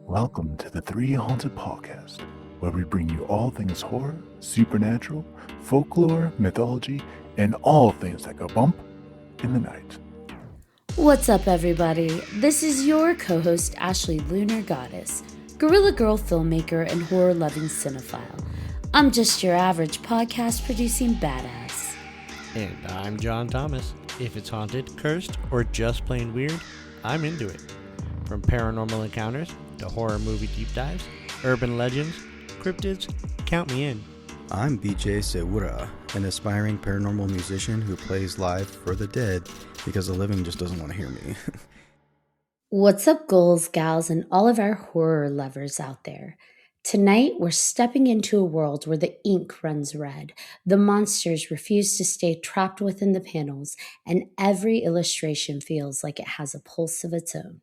Welcome to the 3Haunted podcast, where we bring you all things horror, supernatural, folklore, mythology, and all things that go bump in the night. What's up, everybody? This is your co-host, Ashley Lunar Goddess, Gorilla Girl filmmaker and horror-loving cinephile. I'm just your average podcast-producing badass. And I'm John Thomas. If it's haunted, cursed, or just plain weird, I'm into it. From paranormal encounters to horror movie deep dives, urban legends, cryptids, count me in. I'm BJ Sewura, an aspiring paranormal musician who plays live for the dead because the living just doesn't want to hear me. What's up, ghouls, gals, and all of our horror lovers out there? Tonight, we're stepping into a world where the ink runs red, the monsters refuse to stay trapped within the panels, and every illustration feels like it has a pulse of its own.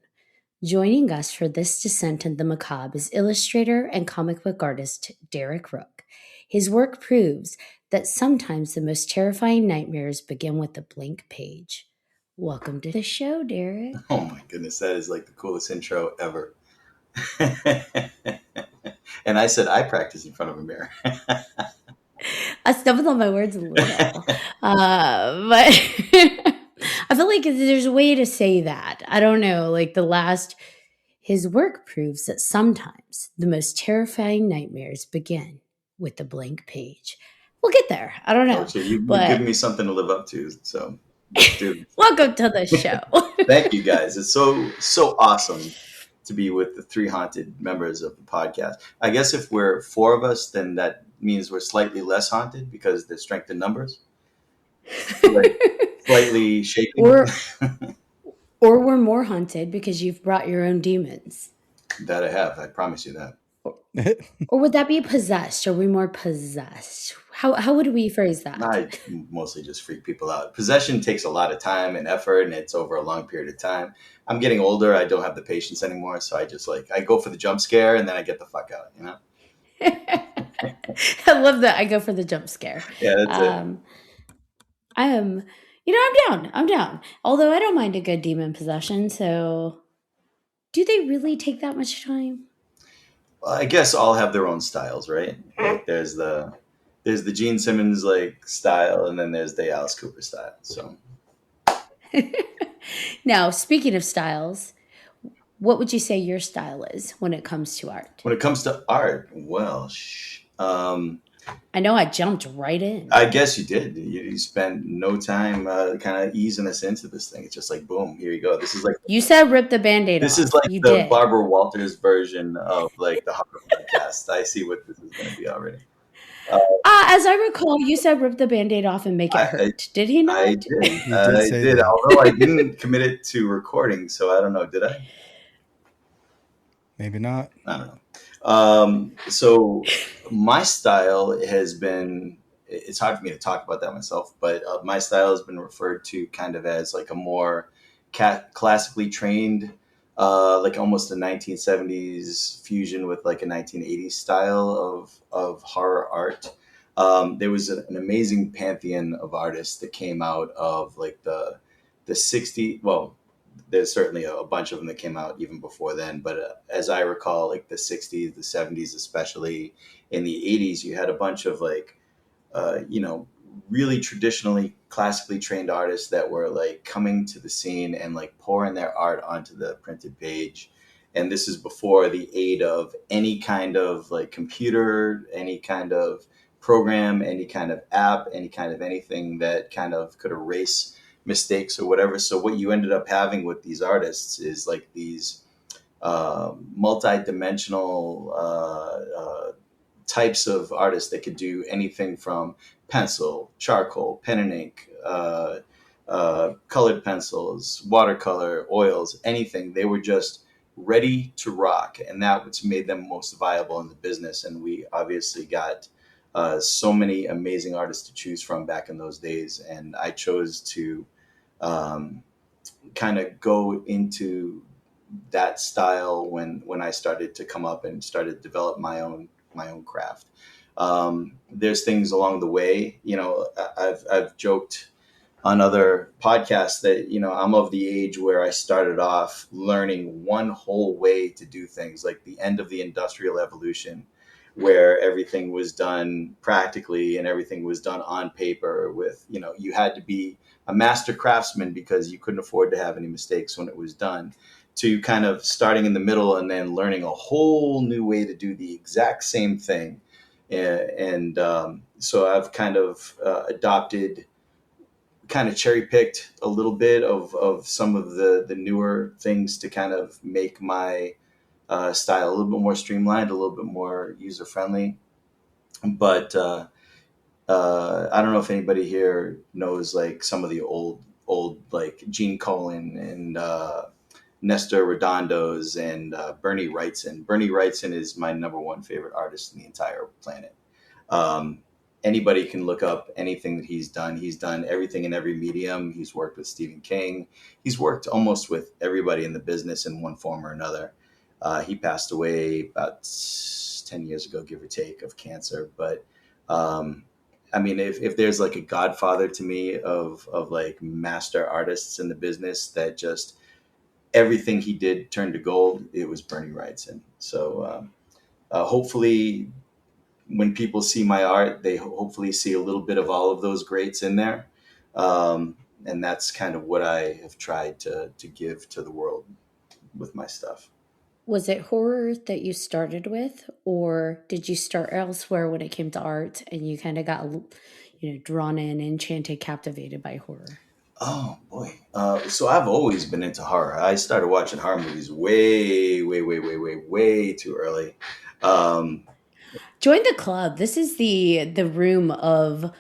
Joining us for this descent in the macabre is illustrator and comic book artist Derek Rook. His work proves that sometimes the most terrifying nightmares begin with a blank page. Welcome to the show, Derek. Oh my goodness, that is like the coolest intro ever. And I said I practice in front of a mirror. I stumbled on my words a little, but I feel like there's a way to say that. I don't know, his work proves that sometimes the most terrifying nightmares begin with a blank page. We'll get there. I don't know. Okay, you've given me something to live up to, so dude. Welcome to the show. Thank you guys. It's so awesome to be with the 3Haunted members of the podcast. I guess if we're four of us, then that means we're slightly less haunted because there's strength in numbers. Like, slightly shaking. Or we're more haunted because you've brought your own demons. That I have. I promise you that. Or would that be possessed? Are we more possessed? How would we phrase that? I mostly just freak people out. Possession takes a lot of time and effort, and it's over a long period of time. I'm getting older. I don't have the patience anymore, so I go for the jump scare, and then I get the fuck out, you know? I love that. I go for the jump scare. Yeah, that's it. I'm down. Although I don't mind a good demon possession, so do they really take that much time? Well, I guess all have their own styles, right? Like there's the Gene Simmons style, and then there's the Alice Cooper style. So now, speaking of styles, what would you say your style is when it comes to art? When it comes to art, well, I know I jumped right in. I guess you did. You spent no time kind of easing us into this thing. It's just like, boom, here you go. This is like you said rip the Band-Aid This off. is like you the did. Barbara Walters version of the horror podcast. I see what this is going to be already. As I recall, you said rip the Band-Aid off and make it hurt. Did he not? I did. I did. Although I didn't commit it to recording, so I don't know. Did I? Maybe not. I don't know. So my style has been, it's hard for me to talk about that myself, but my style has been referred to kind of as like a more classically trained, like almost a 1970s fusion with like a 1980s style of horror art. There was an amazing pantheon of artists that came out of like the 60s. Well, there's certainly a bunch of them that came out even before then. But as I recall, like the 60s, the 70s, especially in the 80s, you had a bunch of really traditionally classically trained artists that were like coming to the scene and like pouring their art onto the printed page. And this is before the aid of any kind of like computer, any kind of program, any kind of app, any kind of anything that kind of could erase mistakes or whatever. So what you ended up having with these artists is like these multi-dimensional types of artists that could do anything from pencil, charcoal, pen and ink, colored pencils, watercolor, oils, anything. They were just ready to rock, and that's made them most viable in the business. And we obviously got so many amazing artists to choose from back in those days, and I chose to kind of go into that style when I started to come up and started to develop my own craft. There's things along the way, I've joked on other podcasts that, I'm of the age where I started off learning one whole way to do things, like the end of the industrial evolution, where everything was done practically and everything was done on paper with, you had to be a master craftsman because you couldn't afford to have any mistakes when it was done, to kind of starting in the middle and then learning a whole new way to do the exact same thing. And so I've kind of adopted, kind of cherry picked a little bit of some of the newer things to kind of make my style a little bit more streamlined, a little bit more user friendly. But I don't know if anybody here knows like some of the old like Gene Colan and Nestor Redondo's and Bernie Wrightson. Bernie Wrightson is my number one favorite artist in the entire planet. Um, Anybody can look up anything that he's done. He's done everything in every medium. He's worked with Stephen King. He's worked almost with everybody in the business in one form or another. He passed away about 10 years ago, give or take, of cancer. But I mean, if there's like a godfather to me of like master artists in the business that just everything he did turned to gold, it was Bernie Wrightson. So hopefully when people see my art, they hopefully see a little bit of all of those greats in there. And that's kind of what I have tried to give to the world with my stuff. Was it horror that you started with, or did you start elsewhere when it came to art and you kind of got, drawn in, enchanted, captivated by horror? Oh boy. So I've always been into horror. I started watching horror movies way, way, way, way, way, way too early. Um, Join the club. This is the room of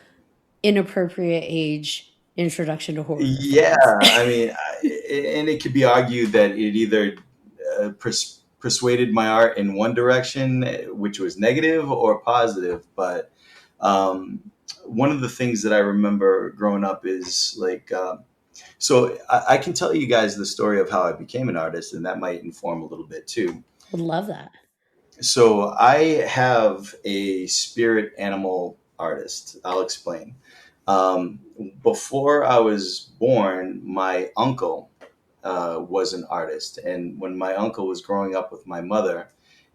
inappropriate age introduction to horror yeah, fans. I mean, and it could be argued that it either persuaded my art in one direction, which was negative, or positive. But um, one of the things that I remember growing up is like, so I can tell you guys the story of how I became an artist, and that might inform a little bit too. Would love that. So I have a spirit animal artist. I'll explain. Um, Before I was born, my uncle was an artist. And when my uncle was growing up with my mother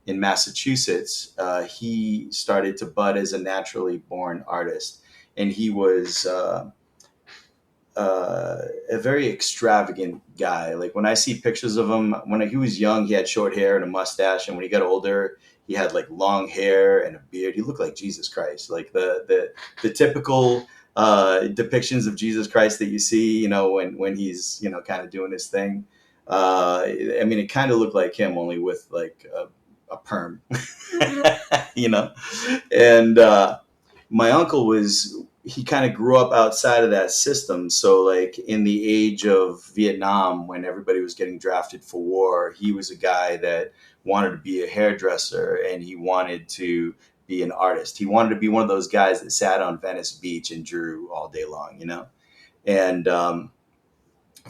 in Massachusetts, he started to bud as a naturally born artist. And he was a very extravagant guy. Like when I see pictures of him, when he was young, he had short hair and a mustache. And when he got older, he had like long hair and a beard. He looked like Jesus Christ, like the typical depictions of Jesus Christ that you see, when he's, kind of doing his thing. I mean, it kind of looked like him, only with like a perm, you know? And my uncle he kind of grew up outside of that system. So like in the age of Vietnam, when everybody was getting drafted for war, he was a guy that wanted to be a hairdresser and he wanted to be an artist. He wanted to be one of those guys that sat on Venice Beach and drew all day long, And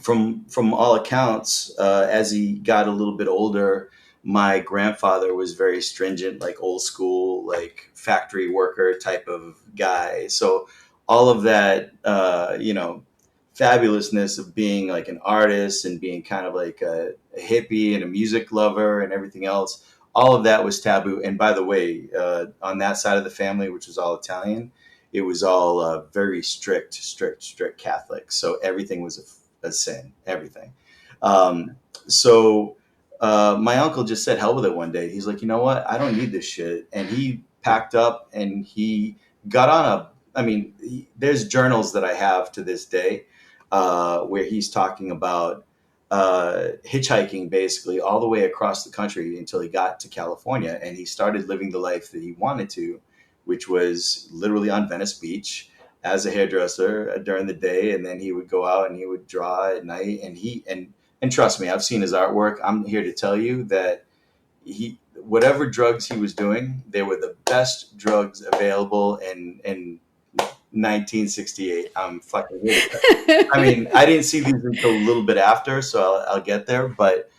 from all accounts, as he got a little bit older, my grandfather was very stringent, like old school, like factory worker type of guy. So all of that, fabulousness of being like an artist and being kind of like a hippie and a music lover and everything else, all of that was taboo. And by the way, on that side of the family, which was all Italian, it was all very strict Catholic. So everything was a sin, everything. So my uncle just said, hell with it one day. He's like, you know what? I don't need this shit. And he packed up and he got on there's journals that I have to this day where he's talking about hitchhiking basically all the way across the country until he got to California. And he started living the life that he wanted to, which was literally on Venice Beach as a hairdresser during the day. And then he would go out and he would draw at night. And trust me, I've seen his artwork. I'm here to tell you that whatever drugs he was doing, they were the best drugs available in 1968. I'm fucking here. I mean, I didn't see these until a little bit after, so I'll get there. But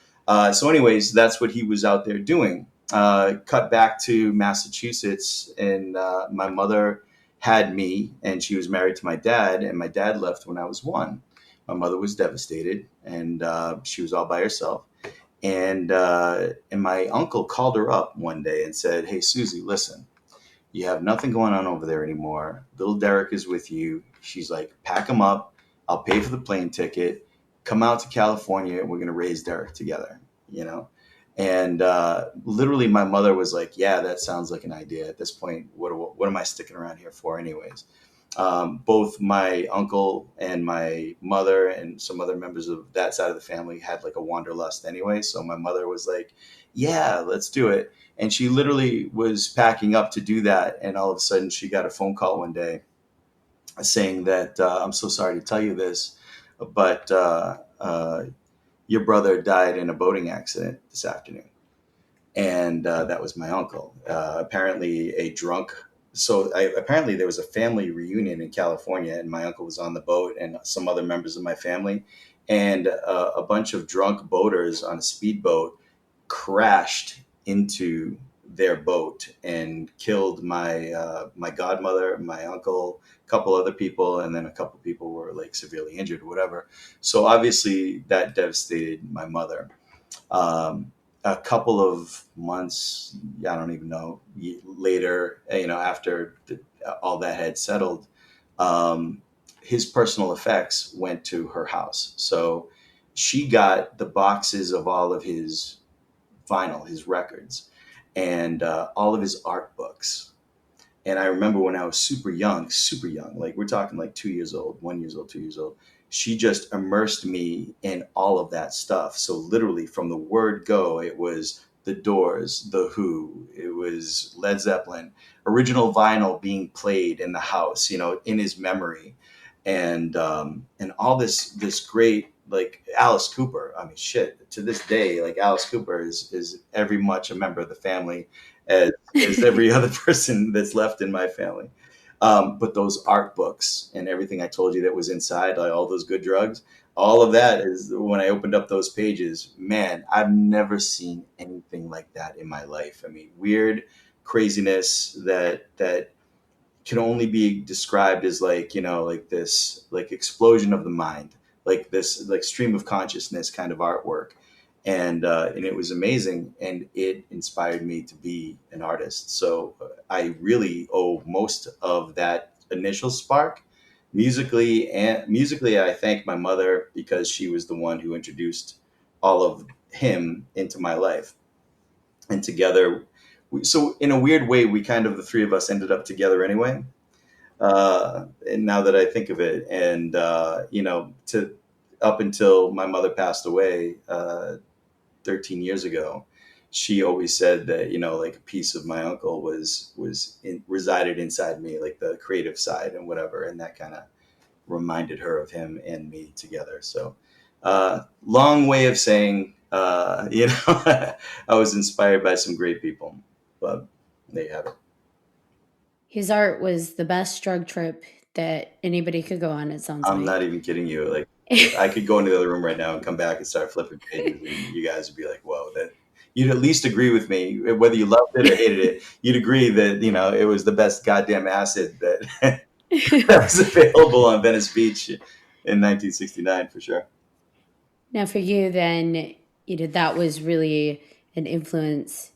so anyways, that's what he was out there doing. Cut back to Massachusetts, and my mother had me, and she was married to my dad, and my dad left when I was 1. My mother was devastated, and she was all by herself. And my uncle called her up one day and said, "Hey, Susie, listen, you have nothing going on over there anymore. Little Derek is with you." She's like, "Pack him up. I'll pay for the plane ticket. Come out to California. And we're going to raise Derek together, you know?" And literally my mother was like, "Yeah, that sounds like an idea. At this point, what am I sticking around here for anyways?" Both my uncle and my mother and some other members of that side of the family had like a wanderlust anyway. So my mother was like, "Yeah, let's do it." And she literally was packing up to do that. And all of a sudden she got a phone call one day saying that, "I'm so sorry to tell you this, but your brother died in a boating accident this afternoon." And that was my uncle. Apparently a drunk. So apparently there was a family reunion in California, and my uncle was on the boat, and some other members of my family, and a bunch of drunk boaters on a speedboat crashed into their boat and killed my godmother, my uncle, a couple other people, and then a couple people were like severely injured or whatever. So obviously that devastated my mother. A couple of months, I don't even know, later, after all that had settled, his personal effects went to her house. So she got the boxes of all of his vinyl, his records, and all of his art books. And I remember when I was super young, like we're talking like 2 years old, 1 years old, 2 years old, she just immersed me in all of that stuff. So literally from the word go, it was the Doors, the Who, it was Led Zeppelin, original vinyl being played in the house, in his memory. And all this great, like Alice Cooper. I mean, shit, to this day, like Alice Cooper is every much a member of the family as every other person that's left in my family. But those art books and everything I told you that was inside, like all those good drugs, all of that is when I opened up those pages, man, I've never seen anything like that in my life. I mean, weird craziness that can only be described as like, like this, like explosion of the mind, like this, like stream of consciousness kind of artwork. And it was amazing, and it inspired me to be an artist. So I really owe most of that initial spark musically. I thank my mother because she was the one who introduced all of him into my life. And together, so in a weird way, we kind of, the three of us ended up together anyway. And now that I think of it, and to up until my mother passed away 13 years ago, she always said that, like a piece of my uncle resided inside me, like the creative side and whatever. And that kind of reminded her of him and me together. So long way of saying, I was inspired by some great people, but there you have it. His art was the best drug trip that anybody could go on, it sounds like. I'm not even kidding you. Like, I could go into the other room right now and come back and start flipping pages, and you guys would be like, "Whoa!" That you'd at least agree with me, whether you loved it or hated it. You'd agree that it was the best goddamn acid that was available on Venice Beach in 1969 for sure. Now, for you, then, that was really an influence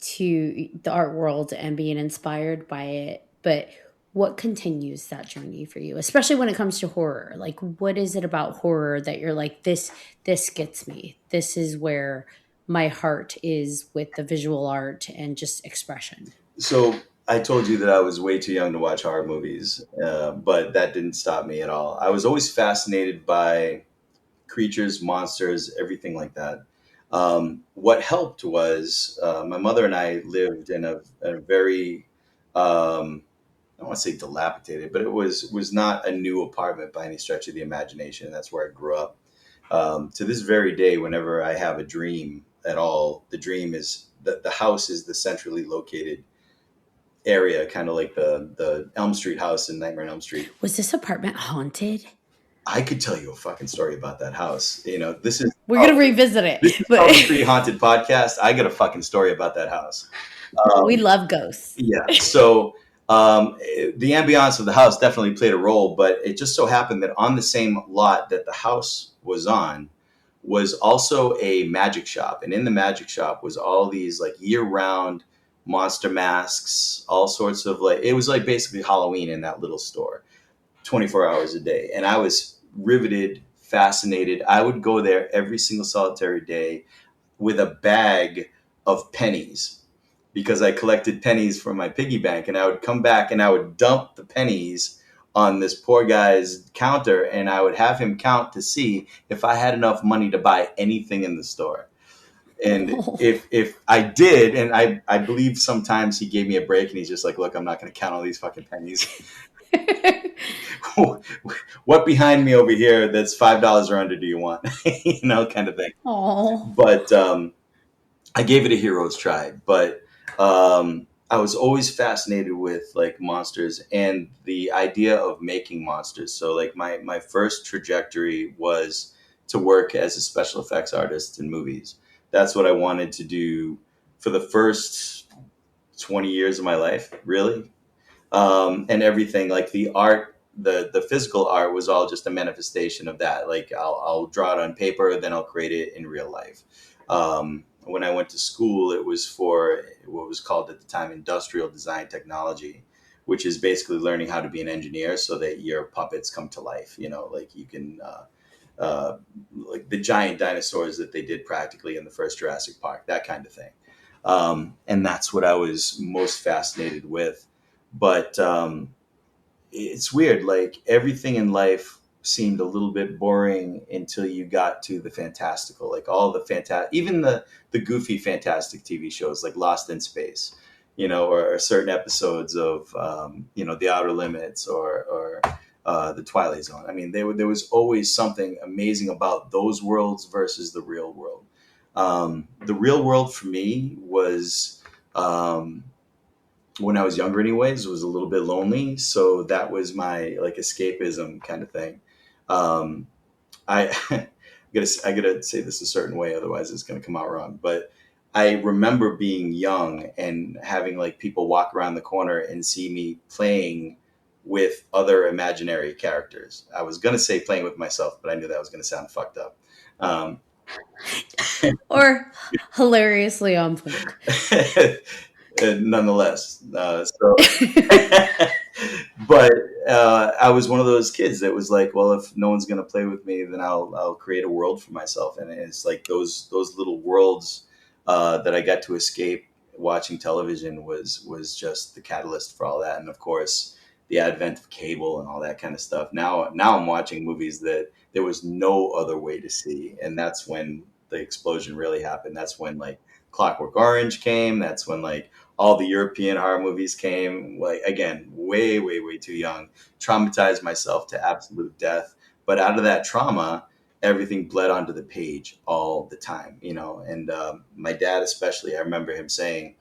to the art world and being inspired by it. But what continues that journey for you, especially when it comes to horror? Like, what is it about horror that you're like, this gets me? This is where my heart is with the visual art and just expression. So I told you that I was way too young to watch horror movies, but that didn't stop me at all. I was always fascinated by creatures, monsters, everything like that. What helped was my mother and I lived in a very I don't want to say dilapidated, but it was not a new apartment by any stretch of the imagination. That's where I grew up. To this very day, whenever I have a dream at all, the dream is that the house is the centrally located area, kind of like the Elm Street house in Nightmare on Elm Street. Was this apartment haunted? I could tell you a fucking story about that house. This is we're gonna revisit it. This is the 3Haunted podcast. I got a fucking story about that house. We love ghosts. Yeah. So The ambiance of the house definitely played a role, but it just so happened that on the same lot that the house was on was also a magic shop. And in the magic shop was all these like year round monster masks, all sorts of like, it was like basically Halloween in that little store, 24 hours a day. And I was riveted, fascinated. I would go there every single solitary day with a bag of pennies because I collected pennies from my piggy bank, and I would come back and I would dump the pennies on this poor guy's counter, and I would have him count to see if I had enough money to buy anything in the store. And if I did, and I believe sometimes he gave me a break and he's just like, look, I'm not going to count all these fucking pennies. What behind me over here that's $5 or under do you want? Kind of thing. Oh. But I gave it a hero's try. But I was always fascinated with like monsters and the idea of making monsters. So like my first trajectory was to work as a special effects artist in movies. That's what I wanted to do for the first 20 years of my life, really. And everything like the art, the physical art was all just a manifestation of that. Like I'll draw it on paper, then I'll create it in real life. When I went to school, it was for what was called at the time industrial design technology, which is basically learning how to be an engineer so that your puppets come to life. Like you can, like the giant dinosaurs that they did practically in the first Jurassic Park, that kind of thing. And that's what I was most fascinated with. But it's weird. Like everything in life seemed a little bit boring until you got to the fantastical, like all the even the goofy fantastic TV shows like Lost in Space, or certain episodes of The Outer Limits or the Twilight Zone. I mean, there was always something amazing about those worlds versus the real world. The real world for me was. When I was younger anyways, was a little bit lonely. So that was my like escapism kind of thing. Um, I, I gotta say this a certain way, otherwise it's gonna come out wrong. But I remember being young and having like people walk around the corner and see me playing with other imaginary characters. I was gonna say playing with myself, but I knew that was gonna sound fucked up. Um, Or hilariously on point. Nonetheless. But I was one of those kids that was like, well, if no one's going to play with me, then I'll create a world for myself. And it's like those little worlds that I got to escape watching television was just the catalyst for all that. And of course, the advent of cable and all that kind of stuff. Now I'm watching movies that there was no other way to see. And that's when the explosion really happened. That's when like Clockwork Orange came. That's when like all the European horror movies came. Like again, way, way, way too young. Traumatized myself to absolute death. But out of that trauma, everything bled onto the page all the time, And my dad, especially, I remember him saying,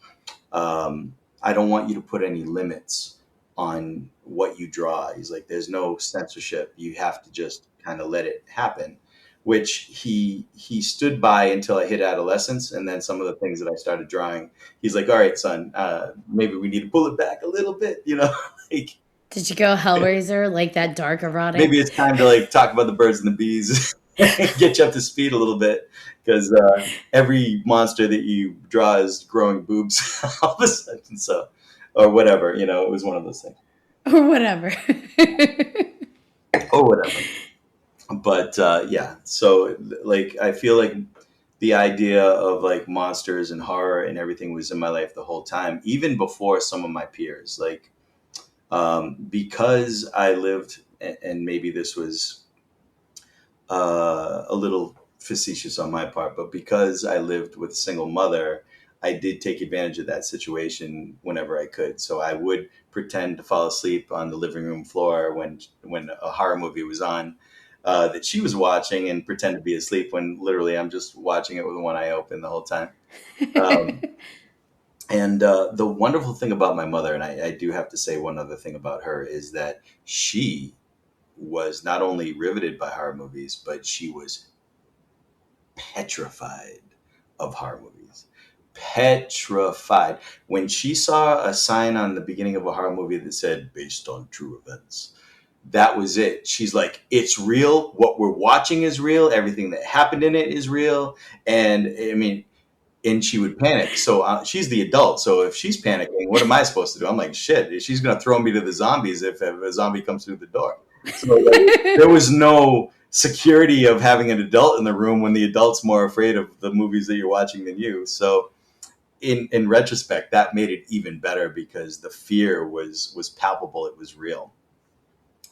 "I don't want you to put any limits on what you draw." He's like, "There's no censorship. You have to just kind of let it happen." Which he stood by until I hit adolescence, and then some of the things that I started drawing, he's like, "All right, son, maybe we need to pull it back a little bit, like." Did you go Hellraiser, like that dark erotic? Maybe it's time to like talk about the birds and the bees, get you up to speed a little bit, because every monster that you draw is growing boobs all of a sudden, so or whatever, it was one of those things, Or whatever. or whatever. But yeah, so like I feel like the idea of like monsters and horror and everything was in my life the whole time, even before some of my peers. Like because I lived, and maybe this was a little facetious on my part, but because I lived with a single mother, I did take advantage of that situation whenever I could. So I would pretend to fall asleep on the living room floor when a horror movie was on. That she was watching and pretend to be asleep when literally I'm just watching it with one eye open the whole time. And the wonderful thing about my mother, and I do have to say one other thing about her, is that she was not only riveted by horror movies, but she was petrified of horror movies. petrified. When she saw a sign on the beginning of a horror movie that said based on true events, that was it. She's like, it's real. What we're watching is real. Everything that happened in it is real. And I mean, and she would panic. So she's the adult. So if she's panicking, what am I supposed to do? I'm like, shit, she's going to throw me to the zombies if a zombie comes through the door. So like, there was no security of having an adult in the room when the adult's more afraid of the movies that you're watching than you. So in retrospect, that made it even better because the fear was palpable. It was real.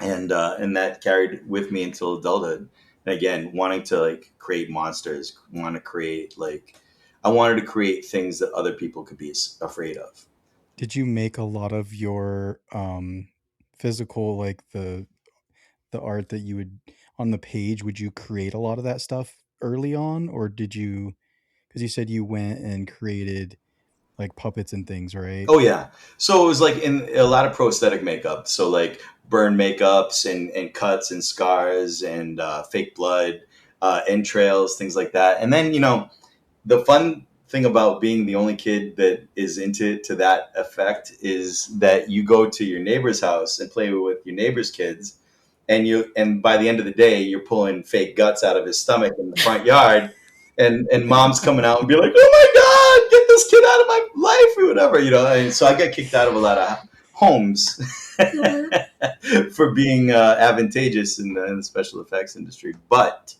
And that carried with me until adulthood. And again, wanting to like create monsters, I wanted to create things that other people could be afraid of. Did you make a lot of your physical, like the art that you would on the page? Would you create a lot of that stuff early on, or did you? Because you said you went and created like puppets and things, right? Oh yeah. So it was like in a lot of prosthetic makeup. So like burn makeups and cuts and scars and fake blood, entrails, things like that. And then the fun thing about being the only kid that is into to that effect is that you go to your neighbor's house and play with your neighbor's kids, and by the end of the day you're pulling fake guts out of his stomach in the front yard, and mom's coming out and be like, oh my god, get this kid out of my life or whatever, and so I got kicked out of a lot of homes for being advantageous in the special effects industry, but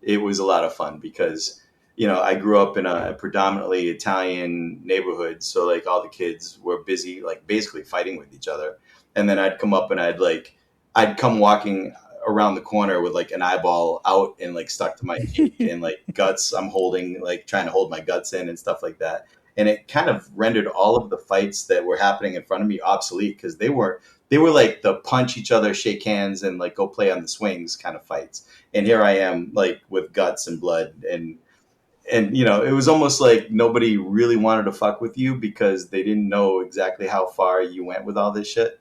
it was a lot of fun because I grew up in a predominantly Italian neighborhood, so like all the kids were busy like basically fighting with each other, and then I'd come up and I'd come walking around the corner with like an eyeball out and like stuck to my cheek and like guts I'm holding, like trying to hold my guts in and stuff like that, and it kind of rendered all of the fights that were happening in front of me obsolete because they were like the punch each other, shake hands, and like go play on the swings kind of fights. And here I am like with guts and blood and it was almost like nobody really wanted to fuck with you because they didn't know exactly how far you went with all this shit,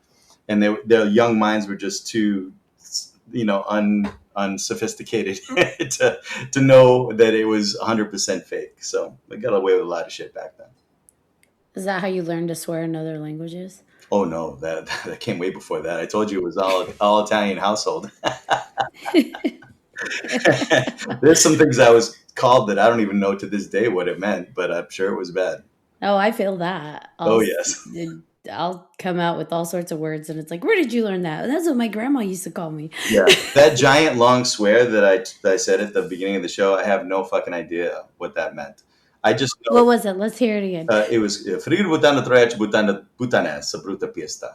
and their young minds were just too unsophisticated to know that it was 100% fake. So I got away with a lot of shit back then. Is that how you learned to swear in other languages? Oh no, that came way before that. I told you it was all Italian household. There's some things I was called that I don't even know to this day what it meant, but I'm sure it was bad. Oh, I feel that. Oh yes. I'll come out with all sorts of words, and it's like, where did you learn that? That's what my grandma used to call me. Yeah, that giant long swear that I said at the beginning of the show, I have no fucking idea what that meant. I just know, what was it? Let's hear it again. It was "Frir butana troiac butana sa bruta fiesta,"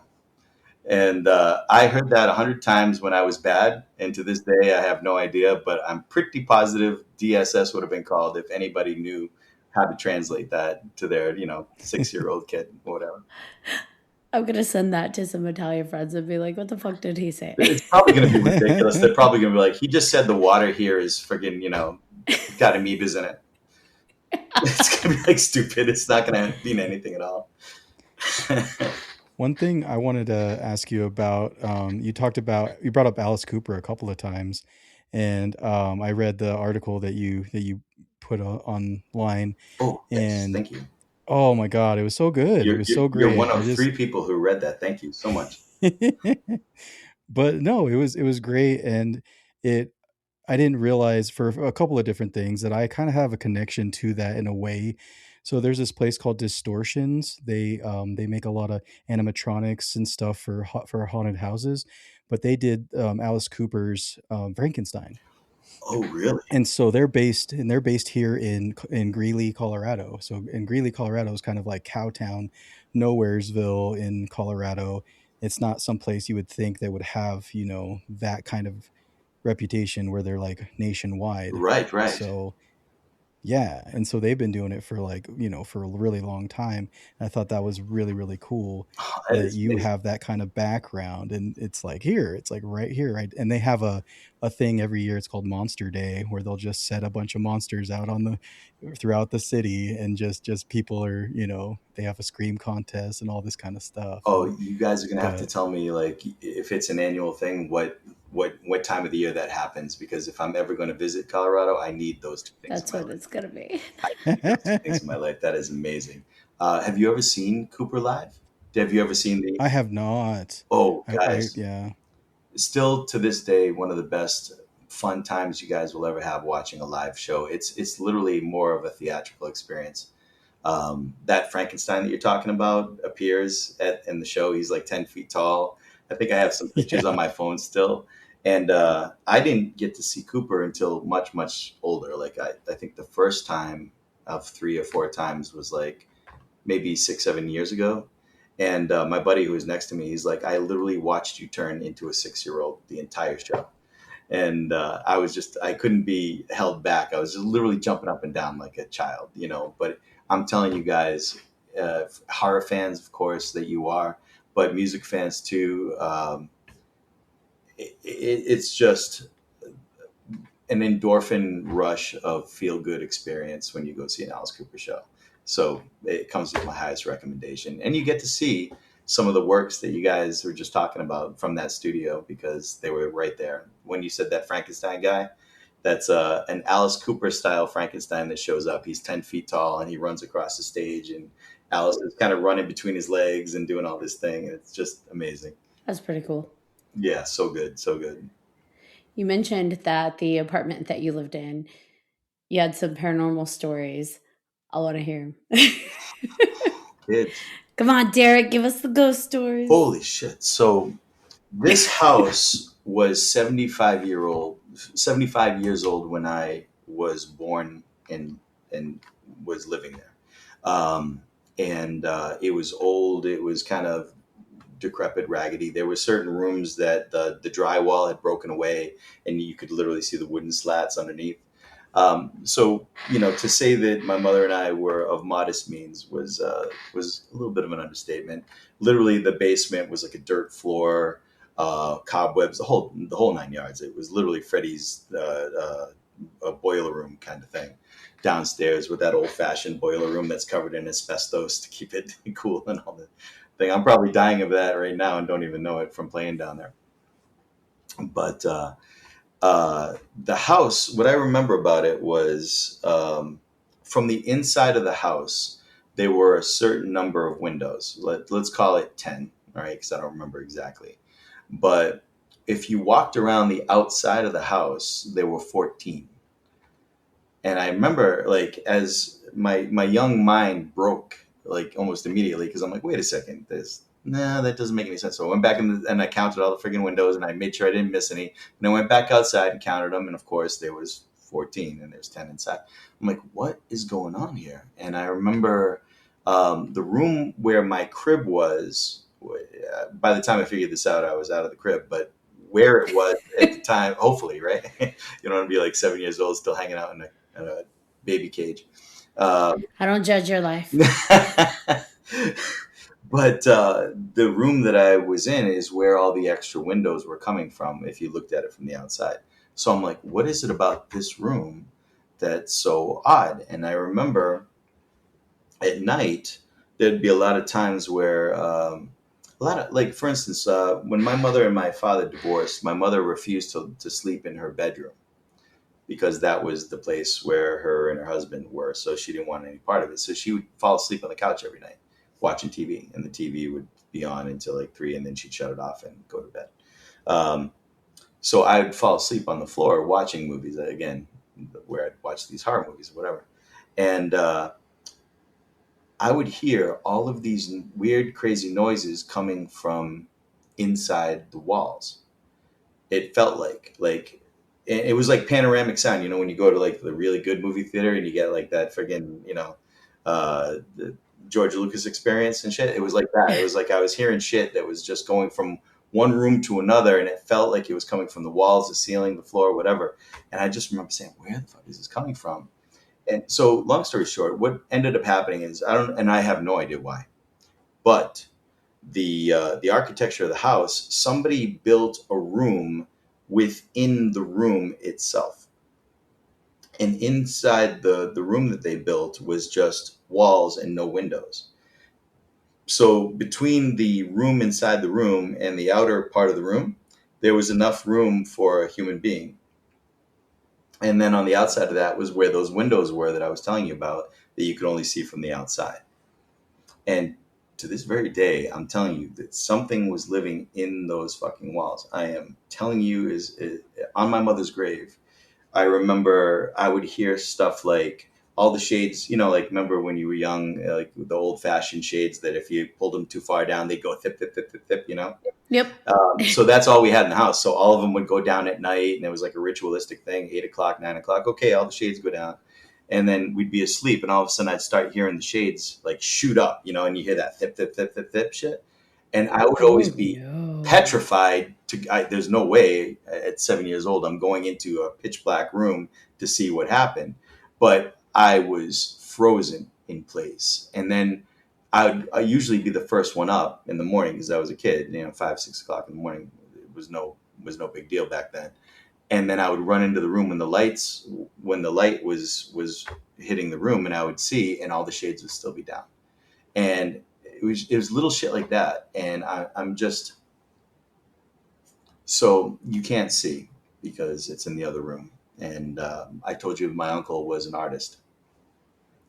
and I heard that 100 times when I was bad, and to this day I have no idea. But I'm pretty positive DSS would have been called if anybody knew how to translate that to their 6-year-old kid or whatever. I'm going to send that to some Italian friends and be like, what the fuck did he say? It's probably going to be ridiculous. They're probably going to be like, he just said the water here is friggin', got amoebas in it. It's going to be like stupid. It's not going to mean anything at all. One thing I wanted to ask you about, you brought up Alice Cooper a couple of times, and I read the article that you put online. Oh, and thank you. Oh my God, it was so good. It was so great. You're one of 3 people who read that. Thank you so much. But no, it was great, and I didn't realize for a couple of different things that I kind of have a connection to that in a way. So there's this place called Distortions. They make a lot of animatronics and stuff for haunted houses, but they did Alice Cooper's Frankenstein. Oh, really? And so they're based here in Greeley, Colorado. So in Greeley, Colorado is kind of like Cowtown, Nowheresville in Colorado. It's not someplace you would think that would have, that kind of reputation where they're like nationwide. Right. So yeah, and so they've been doing it for for a really long time. And I thought that was really, really cool that you amazing. Have that kind of background, and it's like right here, right? And they have a thing every year. It's called Monster Day, where they'll just set a bunch of monsters out throughout the city, and just people are they have a scream contest and all this kind of stuff. Oh, you guys are gonna have to tell me, like, if it's an annual thing, what what time of the year that happens, because if I'm ever going to visit Colorado, I need those two things That's in my what life. it's gonna be. I need those two things in my life. That is amazing. Have you ever seen Cooper live? Have you ever seen the? I have not. Oh, I guys, yeah. still to this day one of the best fun times you guys will ever have watching a live show. It's literally more of a theatrical experience. That Frankenstein that you're talking about appears in the show. He's like 10 feet tall. I think I have some pictures on Yeah. my phone still. And I didn't get to see Cooper until much, much older. Like I think the first time of 3 or 4 times was like maybe 6, 7 years ago. And my buddy who was next to me, he's like, I literally watched you turn into a 6 year old the entire show. And I couldn't be held back. I was just literally jumping up and down like a child, you know. But I'm telling you guys, horror fans, of course, that you are, but music fans too. It's just an endorphin rush of feel good experience when you go see an Alice Cooper show. So it comes with my highest recommendation. And you get to see some of the works that you guys were just talking about from that studio because they were right there. When you said that Frankenstein guy, that's an Alice Cooper style Frankenstein that shows up. He's 10 feet tall and he runs across the stage, and Alice is kind of running between his legs and doing all this thing. And it's just amazing. That's pretty cool. Yeah, so good, so good. You mentioned that the apartment that you lived in, you had some paranormal stories. I want to hear 'em. Kids. Come on, Derek, give us the ghost stories. Holy shit. So this house was 75 years old when I was born and was living there. And it was old. It was kind of decrepit, raggedy. There were certain rooms that the drywall had broken away, and you could literally see the wooden slats underneath. So to say that my mother and I were of modest means was a little bit of an understatement. Literally, the basement was like a dirt floor, cobwebs, the whole 9 yards. It was literally Freddie's a boiler room kind of thing downstairs, with that old fashioned boiler room that's covered in asbestos to keep it cool and all that thing. I'm probably dying of that right now and don't even know it from playing down there. But the house, what I remember about it was from the inside of the house, there were a certain number of windows. Let's call it 10, all right, because I don't remember exactly. But if you walked around the outside of the house, there were 14. And I remember, like, as my young mind broke, like, almost immediately, because I'm like, wait a second, that doesn't make any sense. So I went back and I counted all the friggin' windows, and I made sure I didn't miss any. And I went back outside and counted them, and of course there was 14, and there's 10 inside. I'm like, what is going on here? And I remember the room where my crib was. By the time I figured this out, I was out of the crib, but where it was at the time, hopefully, right? You don't want to be like 7 years old still hanging out in a baby cage. I don't judge your life. But the room that I was in is where all the extra windows were coming from if you looked at it from the outside. So I'm like, what is it about this room that's so odd? And I remember at night, there'd be a lot of times where, like, for instance, when my mother and my father divorced, my mother refused to sleep in her bedroom because that was the place where her and her husband were. So she didn't want any part of it. So she would fall asleep on the couch every night watching TV, and the TV would be on until like 3, and then she'd shut it off and go to bed. So I would fall asleep on the floor watching movies, again, where I'd watch these horror movies or whatever. And I would hear all of these weird, crazy noises coming from inside the walls. It felt like it was like panoramic sound. When you go to like the really good movie theater and you get like that friggin', the George Lucas experience and shit. It was like that. It was like I was hearing shit that was just going from one room to another, and it felt like it was coming from the walls, the ceiling, the floor, whatever. And I just remember saying, where the fuck is this coming from? And so, long story short, what ended up happening is I have no idea why, but the architecture of the house, somebody built a room within the room itself, and inside the room that they built was just walls and no windows. So between the room inside the room and the outer part of the room, there was enough room for a human being. And then on the outside of that was where those windows were that I was telling you about, that you could only see from the outside. And to this very day, I'm telling you that something was living in those fucking walls. I am telling you, is on my mother's grave. I remember I would hear stuff like all the shades, like remember when you were young, like the old fashioned shades that if you pulled them too far down, they'd go thip, thip, thip, thip, thip. Yep. So that's all we had in the house. So all of them would go down at night, and it was like a ritualistic thing. 8 o'clock, 9 o'clock. Okay, all the shades go down, and then we'd be asleep, and all of a sudden I'd start hearing the shades like shoot up, and you hear that thip, thip, thip, thip, thip shit, and I would always be petrified. There's no way at 7 years old I'm going into a pitch black room to see what happened, but I was frozen in place, and then I usually be the first one up in the morning because I was a kid. 5, 6 o'clock in the morning was no big deal back then. And then I would run into the room when the light was hitting the room, and I would see, and all the shades would still be down. And it was little shit like that. And I'm just, so you can't see because it's in the other room. And I told you my uncle was an artist.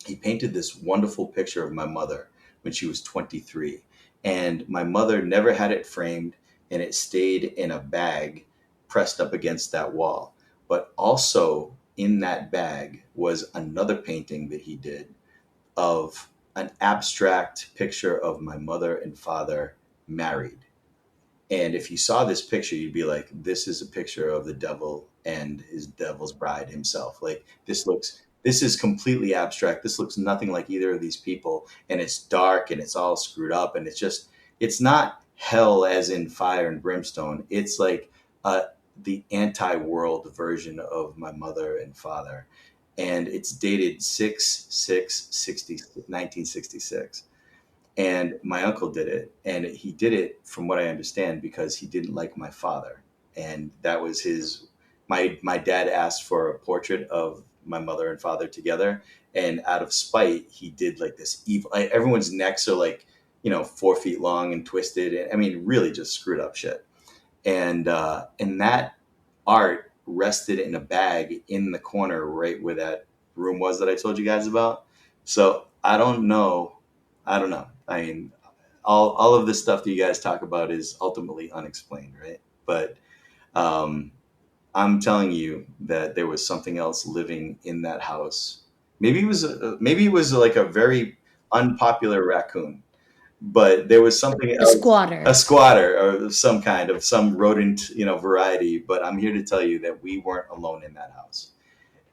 He painted this wonderful picture of my mother when she was 23. And my mother never had it framed, and it stayed in a bag pressed up against that wall. But also in that bag was another painting that he did of an abstract picture of my mother and father married. And if you saw this picture, you'd be like, this is a picture of the devil and his devil's bride himself. Like, this is completely abstract. This looks nothing like either of these people. And it's dark and it's all screwed up. And it's not hell as in fire and brimstone. It's like the anti-world version of my mother and father. And it's dated 1966. And my uncle did it, and he did it, from what I understand, because he didn't like my father, and that was my dad asked for a portrait of my mother and father together, and out of spite, he did like this evil. Everyone's necks are like 4 feet long and twisted, and I mean, really just screwed up shit. And that art rested in a bag in the corner right where that room was that I told you guys about. So I don't know. I mean, all of this stuff that you guys talk about is ultimately unexplained, right? But I'm telling you that there was something else living in that house. Maybe it was like a very unpopular raccoon, but there was something else, a squatter or some rodent, variety. But I'm here to tell you that we weren't alone in that house,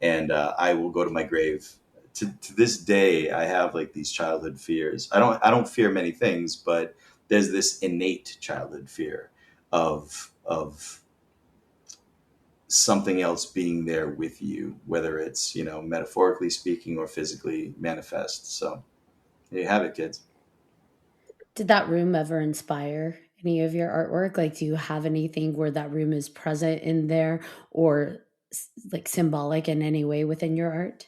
and I will go to my grave. To this day, I have like these childhood fears. I don't fear many things, but there's this innate childhood fear of something else being there with you, whether it's metaphorically speaking or physically manifest. So there you have it, kids. Did that room ever inspire any of your artwork? Like, do you have anything where that room is present in there or like symbolic in any way within your art?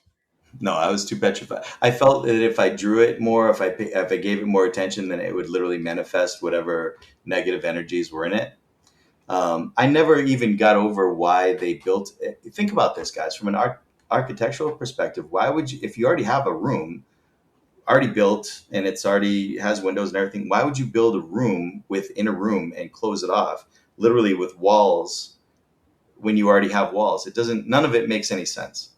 No, I was too petrified. I felt that if I drew it more, if I gave it more attention, then it would literally manifest whatever negative energies were in it. I never even got over why they built it. Think about this, guys, from an architectural perspective. Why would you, if you already have a room already built and it's already has windows and everything, why would you build a room within a room and close it off, literally with walls, when you already have walls? None of it makes any sense.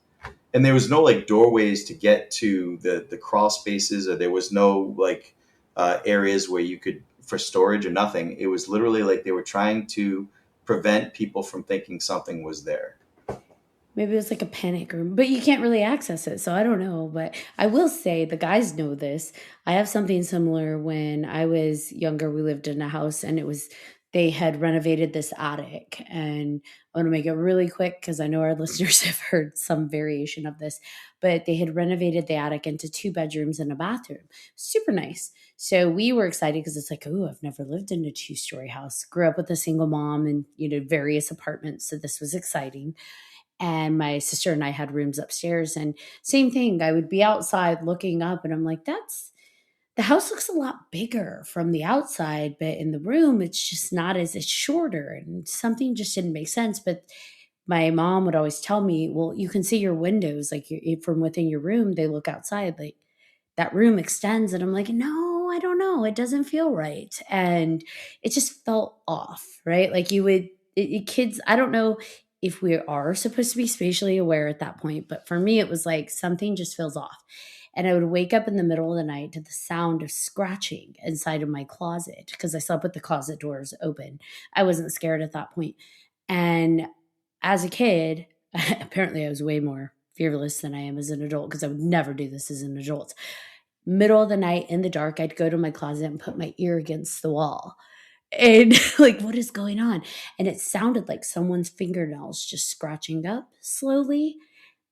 And there was no like doorways to get to the crawl spaces, or there was no like areas where you could, for storage or nothing. It was literally like they were trying to prevent people from thinking something was there. Maybe it was like a panic room, but you can't really access it. So I don't know. But I will say the guys know this. I have something similar. When I was younger, we lived in a house, and they had renovated this attic. And I want to make it really quick because I know our listeners have heard some variation of this, but they had renovated the attic into 2 bedrooms and a bathroom. Super nice. So we were excited because it's like, oh, I've never lived in a 2-story house. Grew up with a single mom and, various apartments. So this was exciting. And my sister and I had rooms upstairs, and same thing. I would be outside looking up, and I'm like, the house looks a lot bigger from the outside, but in the room, it's just not as it's shorter and something just didn't make sense. But my mom would always tell me, well, you can see your windows, like from within your room, they look outside, like that room extends. And I'm like, no, I don't know. It doesn't feel right. And it just felt off, right? Like kids, I don't know if we are supposed to be spatially aware at that point, but for me, it was like something just feels off. And I would wake up in the middle of the night to the sound of scratching inside of my closet because I slept with the closet doors open. I wasn't scared at that point. And as a kid, apparently I was way more fearless than I am as an adult because I would never do this as an adult. Middle of the night in the dark, I'd go to my closet and put my ear against the wall. And like, what is going on? And it sounded like someone's fingernails just scratching up slowly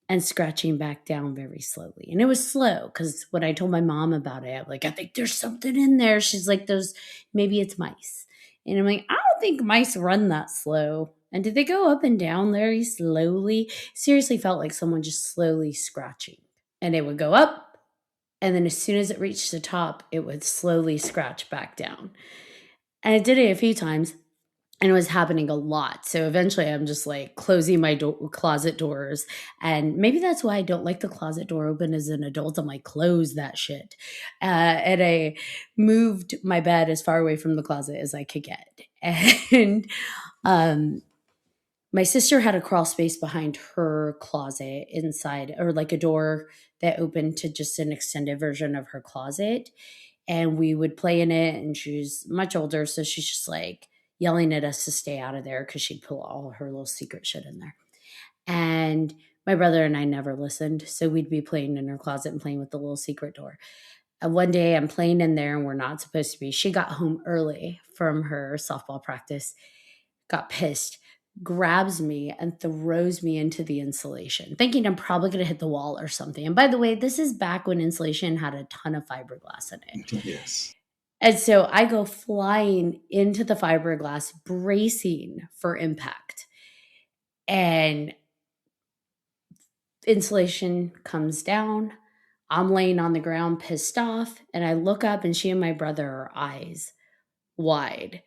and scratching back down very slowly. And it was slow because when I told my mom about it, I'm like, I think there's something in there. She's like, maybe it's mice. And I'm like, I don't think mice run that slow. And did they go up and down very slowly? Seriously felt like someone just slowly scratching. And it would go up. And then as soon as it reached the top, it would slowly scratch back down. And I did it a few times and it was happening a lot. So eventually I'm just like closing my closet doors. And maybe that's why I don't like the closet door open as an adult. I'm like, close that shit. And I moved my bed as far away from the closet as I could get. And my sister had a crawl space behind her closet inside, or like a door that opened to just an extended version of her closet. And we would play in it. And she's much older. So she's just like yelling at us to stay out of there because she'd pull all her little secret shit in there. And my brother and I never listened. So we'd be playing in her closet and playing with the little secret door. And one day I'm playing in there and we're not supposed to be. She got home early from her softball practice, got pissed, grabs me and throws me into the insulation, thinking I'm probably going to hit the wall or something. And by the way, this is back when insulation had a ton of fiberglass in it. Yes. And so I go flying into the fiberglass, bracing for impact. And insulation comes down. I'm laying on the ground, pissed off. And I look up and she and my brother are eyes wide.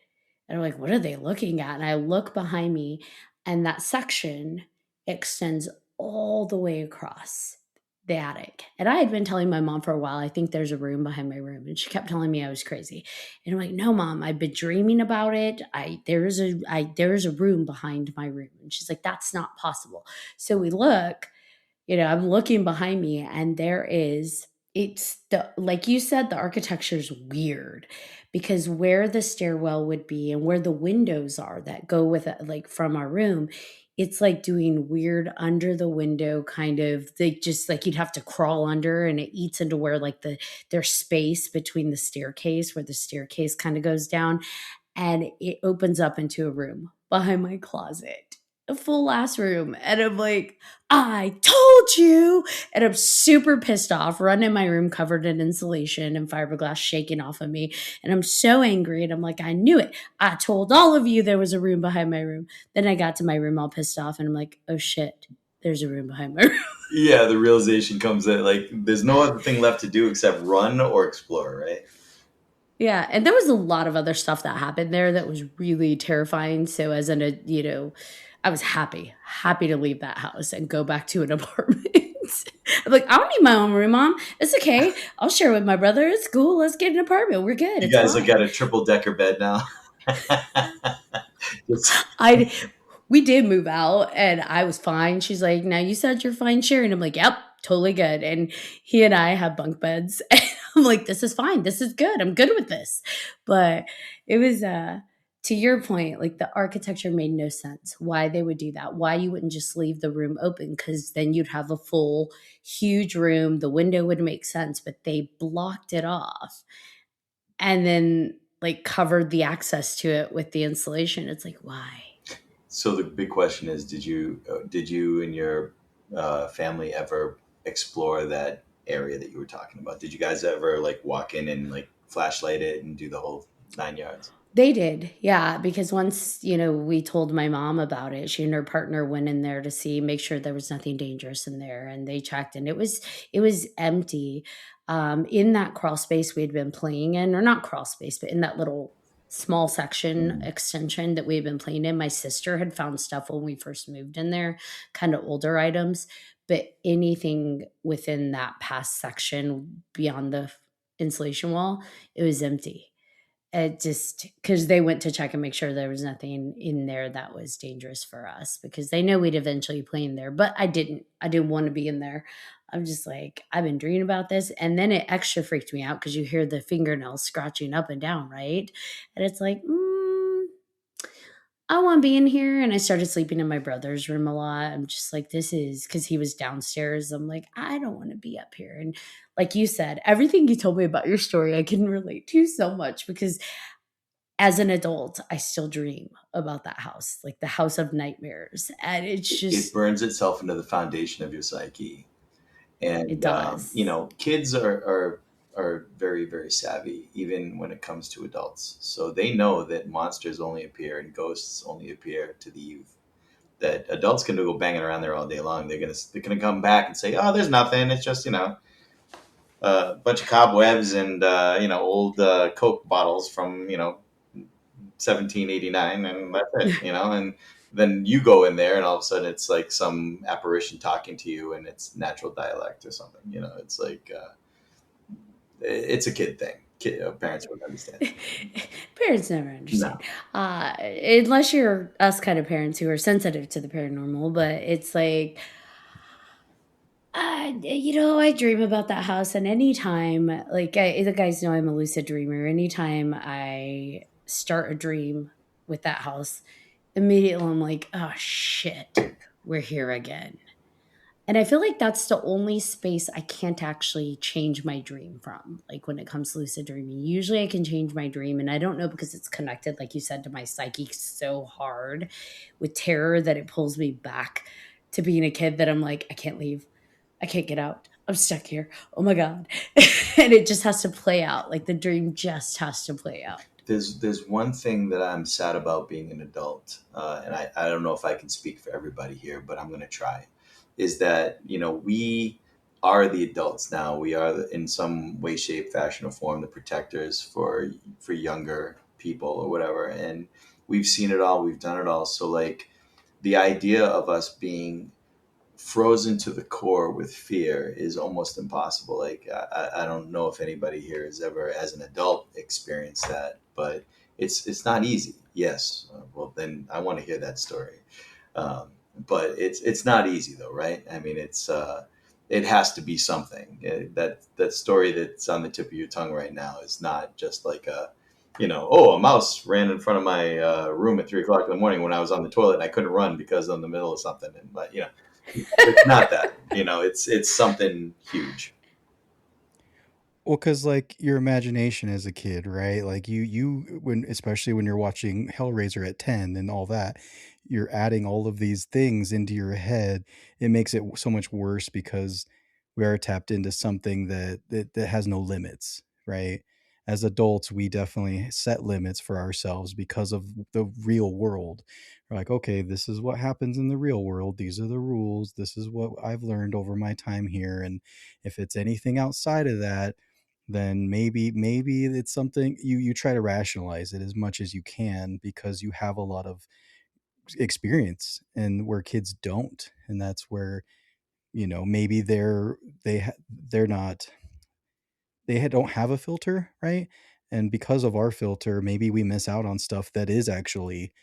And I'm like, what are they looking at? And I look behind me and that section extends all the way across the attic. And I had been telling my mom for a while, I think there's a room behind my room. And she kept telling me I was crazy. And I'm like, no, Mom, I've been dreaming about it. There is a room behind my room. And she's like, that's not possible. So we look, I'm looking behind me and like you said, the architecture is weird because where the stairwell would be and where the windows are that go with it, like from our room, it's like doing weird under the window kind of, they just like you'd have to crawl under and it eats into where like there's space between the staircase where the staircase kind of goes down and it opens up into a room behind my closet, a full ass room. And I'm like, I told you. And I'm super pissed off, running in my room covered in insulation and fiberglass shaking off of me. And I'm so angry. And I'm like, I knew it. I told all of you there was a room behind my room. Then I got to my room all pissed off and I'm like, oh shit, there's a room behind my room. Yeah, the realization comes that like there's no other thing left to do except run or explore, right? Yeah, and there was a lot of other stuff that happened there that was really terrifying. So as I was happy to leave that house and go back to an apartment. I'm like, I don't need my own room, Mom. It's okay. I'll share with my brother. It's cool. Let's get an apartment. We're good. You It's guys fine. have got a triple decker bed now. We did move out and I was fine. She's like, now you said you're fine sharing. I'm like, yep, totally good. And he and I have bunk beds. And I'm like, this is fine. This is good. I'm good with this. But it was, to your point, like the architecture made no sense. Why they would do that. Why you wouldn't just leave the room open. Because then you'd have a full, huge room. The window would make sense, but they blocked it off. And then like covered the access to it with the insulation. It's like, why? So the big question is, did you and your family ever explore that area that you were talking about? Did you guys ever like walk in and like flashlight it and do the whole 9 yards? They did, yeah, because once, we told my mom about it, she and her partner went in there to make sure there was nothing dangerous in there, and they checked, and it was empty. In that crawl space we had been playing in, or not crawl space, but in that little small section Mhm. extension that we had been playing in, my sister had found stuff when we first moved in there, kind of older items, but anything within that past section beyond the insulation wall, it was empty. It just because they went to check and make sure there was nothing in there that was dangerous for us, because they know we'd eventually play in there. But I didn't want to be in there. I'm just like, I've been dreaming about this. And then it extra freaked me out because you hear the fingernails scratching up and down, right? And it's like, I want to be in here. And I started sleeping in my brother's room a lot. I'm just like, this is because he was downstairs. I'm like, I don't want to be up here. And like you said, everything you told me about your story, I can relate to so much, because as an adult, I still dream about that house, like the house of nightmares. And it's It just, burns itself into the foundation of your psyche. it And does. kids are very, very savvy, even when it comes to adults. So they know that monsters only appear and ghosts only appear to the youth. That adults can go banging around there all day long. They're gonna come back and say, "Oh, there's nothing. It's just a bunch of cobwebs and old Coke bottles from 1789, and that's it." And then you go in there, and all of a sudden it's like some apparition talking to you, and it's natural dialect or something. It's like it's a kid thing. Parents would understand. Parents never No. understand. Unless you're us kind of parents who are sensitive to the paranormal, but it's like, I dream about that house, and anytime, like, the guys know I'm a lucid dreamer. Anytime I start a dream with that house, immediately I'm like, oh shit, we're here again. And I feel like that's the only space I can't actually change my dream from, like when it comes to lucid dreaming. Usually I can change my dream, and I don't know, because it's connected, like you said, to my psyche so hard with terror that it pulls me back to being a kid, that I'm like, I can't leave. I can't get out. I'm stuck here. Oh my God. And it just has to play out. Like the dream just has to play out. There's one thing that I'm sad about being an adult, and I don't know if I can speak for everybody here, but I'm going to try. Is that we are the adults now. We are in some way, shape, fashion, or form the protectors for younger people or whatever, and we've seen it all. We've done it all. So like the idea of us being frozen to the core with fear is almost impossible. Like I don't know if anybody here has ever, as an adult, experienced that, but it's not easy. Yes, well then I want to hear that story. Um, but it's not easy though, right? I mean, it has to be something. That story that's on the tip of your tongue right now is not just like a mouse ran in front of my room at 3 o'clock in the morning when I was on the toilet and I couldn't run because I'm in the middle of something. And but it's not that. It's something huge. Well, because like your imagination as a kid, right? Like when especially when you're watching Hellraiser at 10 and all that, you're adding all of these things into your head. It makes it so much worse because we are tapped into something that has no limits, right? As adults, we definitely set limits for ourselves because of the real world. We're like, okay, this is what happens in the real world. These are the rules. This is what I've learned over my time here. And if it's anything outside of that, then maybe it's something you try to rationalize it as much as you can because you have a lot of experience and where kids don't, and that's where maybe they're not don't have a filter, right? And because of our filter, maybe we miss out on stuff that is actually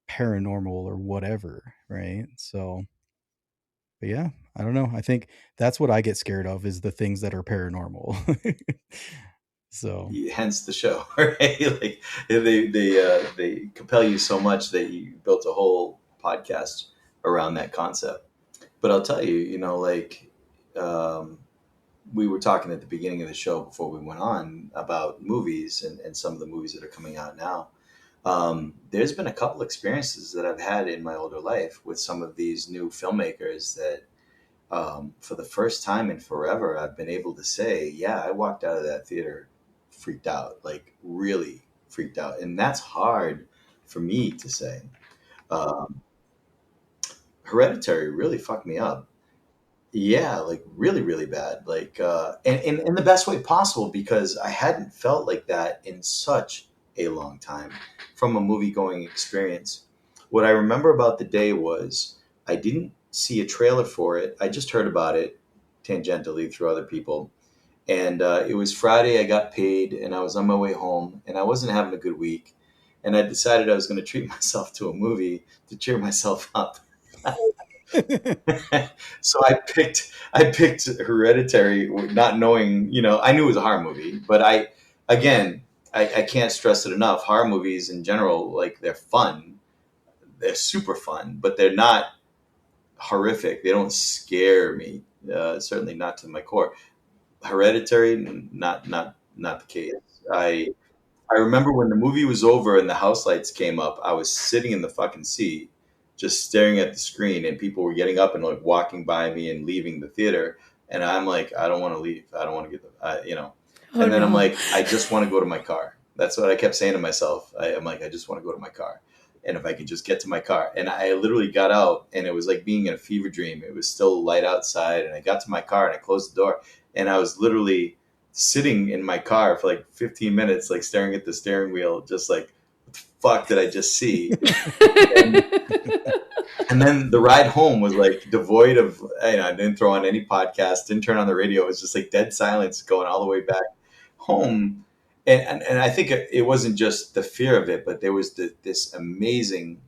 paranormal or whatever, right? So but yeah, I don't know, I think that's what I get scared of, is the things that are paranormal. So Hence the show, right? Like they compel you so much that you built a whole podcast around that concept. But I'll tell you, like um, we were talking at the beginning of the show before we went on about movies and some of the movies that are coming out now. There's been a couple experiences that I've had in my older life with some of these new filmmakers that for the first time in forever, I've been able to say, yeah, I walked out of that theater freaked out, like really, freaked out, and that's hard for me to say. Um, Hereditary really fucked me up. Yeah, like really, really bad. Like, and in the best way possible because I hadn't felt like that in such a long time from a movie going experience. What I remember about the day was I didn't see a trailer for it. I just heard about it tangentially through other people. And it was Friday, I got paid, and I was on my way home, and I wasn't having a good week. And I decided I was going to treat myself to a movie to cheer myself up. So I picked Hereditary, not knowing, I knew it was a horror movie, but again, I can't stress it enough. Horror movies in general, like they're fun, they're super fun, but they're not horrific. They don't scare me, certainly not to my core. Hereditary, not the case. I remember when the movie was over and the house lights came up, I was sitting in the fucking seat, just staring at the screen, and people were getting up and like walking by me and leaving the theater. And I'm like, I don't want to leave. I don't want to get the. Oh, And then I'm no. like, I just want to go to my car. That's what I kept saying to myself. I'm like, I just want to go to my car. And if I could just get to my car. And I literally got out, and it was like being in a fever dream. It was still light outside, and I got to my car and I closed the door, and I was literally sitting in my car for like 15 minutes, like staring at the steering wheel, just like, what the fuck did I just see? And then the ride home was like devoid of, I didn't throw on any podcast, didn't turn on the radio. It was just like dead silence going all the way back home. And I think it wasn't just the fear of it, but there was this amazing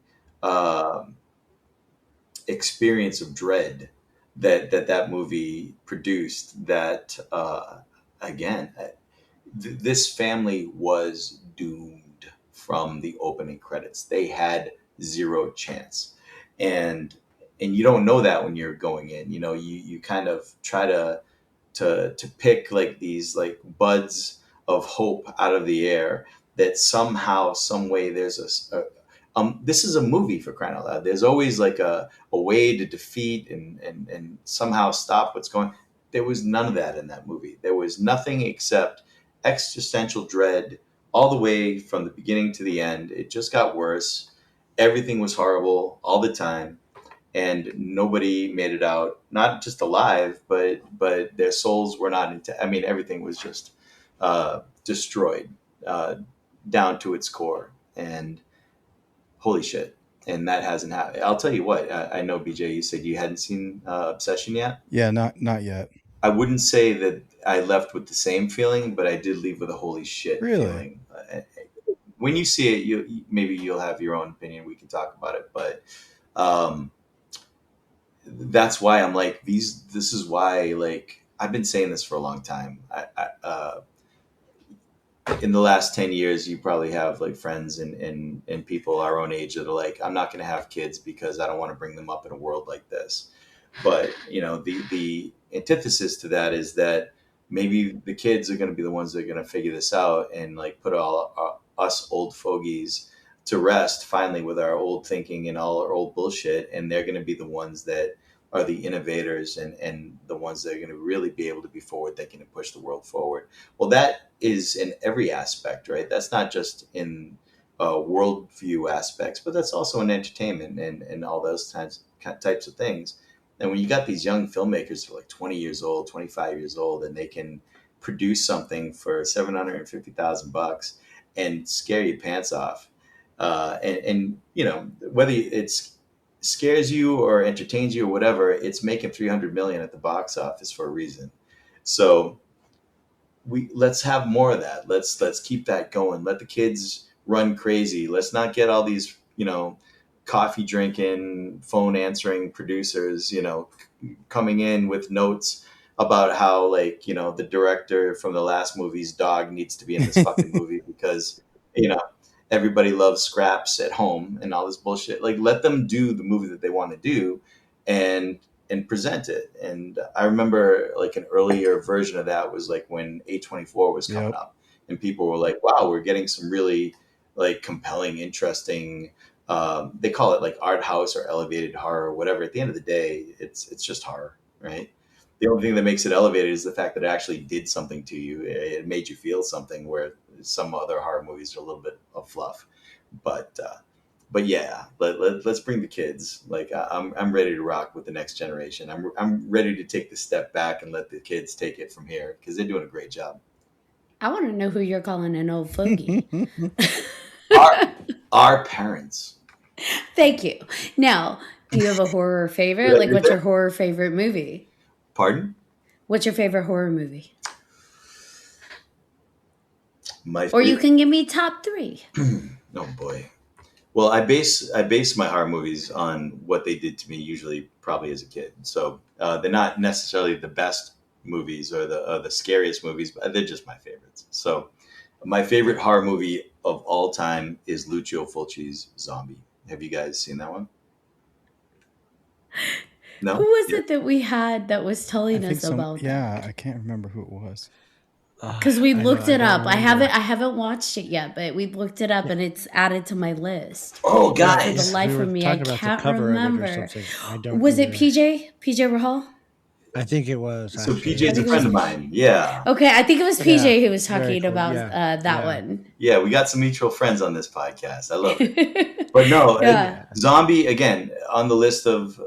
uh, experience of dread that movie produced that, again, this family was doomed from the opening credits. They had zero chance, and you don't know that when you're going in. You kind of try to pick like these like buds of hope out of the air that somehow, some way, there's this is a movie, for crying out loud. There's always like a way to defeat and somehow stop what's going. There was none of that in that movie. There was nothing except existential dread all the way from the beginning to the end. It just got worse. Everything was horrible all the time, and nobody made it out. Not just alive, but their souls were not into. I mean, everything was just destroyed down to its core. And holy shit! And that hasn't happened. I'll tell you what. I know, BJ. You said you hadn't seen Obsession yet. Yeah, not yet. I wouldn't say that I left with the same feeling, but I did leave with a holy shit Really? feeling. When you see it, maybe you'll have your own opinion. We can talk about it, but um, that's why I'm like these. This is why, like, I've been saying this for a long time. In the last 10 years, you probably have like friends and people our own age that are like, I'm not going to have kids because I don't want to bring them up in a world like this. But the antithesis to that is that maybe the kids are going to be the ones that are going to figure this out and like put all us old fogies to rest finally with our old thinking and all our old bullshit, and they're going to be the ones that are the innovators and the ones that are going to really be able to be forward thinking and push the world forward. Well, that is in every aspect, right? That's not just in worldview aspects, but that's also in entertainment and all those types of things. And when you got these young filmmakers who are like 20 years old, 25 years old, and they can produce something for $750,000 and scare your pants off, and whether it's scares you or entertains you or whatever, it's making 300 million at the box office for a reason. So let's have more of that. Let's keep that going. Let the kids run crazy. Let's not get all these coffee drinking, phone answering producers coming in with notes about how the director from the last movie's dog needs to be in this fucking movie because everybody loves scraps at home and all this bullshit. Like, let them do the movie that they want to do and present it. And I remember like an earlier version of that was like when A24 was coming Yep. up, and people were like, wow, we're getting some really like compelling, interesting, they call it like art house or elevated horror or whatever. At the end of the day, it's just horror, right? The only thing that makes it elevated is the fact that it actually did something to you. It made you feel something where some other horror movies are a little bit of fluff. But yeah, let's bring the kids. Like I'm ready to rock with the next generation. I'm ready to take the step back and let the kids take it from here because they're doing a great job. I want to know who you're calling an old fogey. Our parents. Thank you. Now, do you have a horror favorite? Like, what's your horror favorite movie? Pardon? What's your favorite horror movie? Or you can give me top 3. Oh boy. Well, I base my horror movies on what they did to me, usually probably as a kid. So they're not necessarily the best movies or the scariest movies, but they're just my favorites. So my favorite horror movie of all time is Lucio Fulci's Zombie. Have you guys seen that one? No. Who was it that we had that was telling us about that? Yeah, I can't remember who it was. Because we looked it up. I haven't watched it yet, but we looked it up and it's added to my list. Oh, guys! For the life of me, I can't remember. Was it PJ Rahal? I think it was. So PJ's a friend of mine. Yeah. Okay, I think it was PJ who was talking about that one. Yeah, we got some mutual friends on this podcast. I love it. But no, Zombie, again, on the list of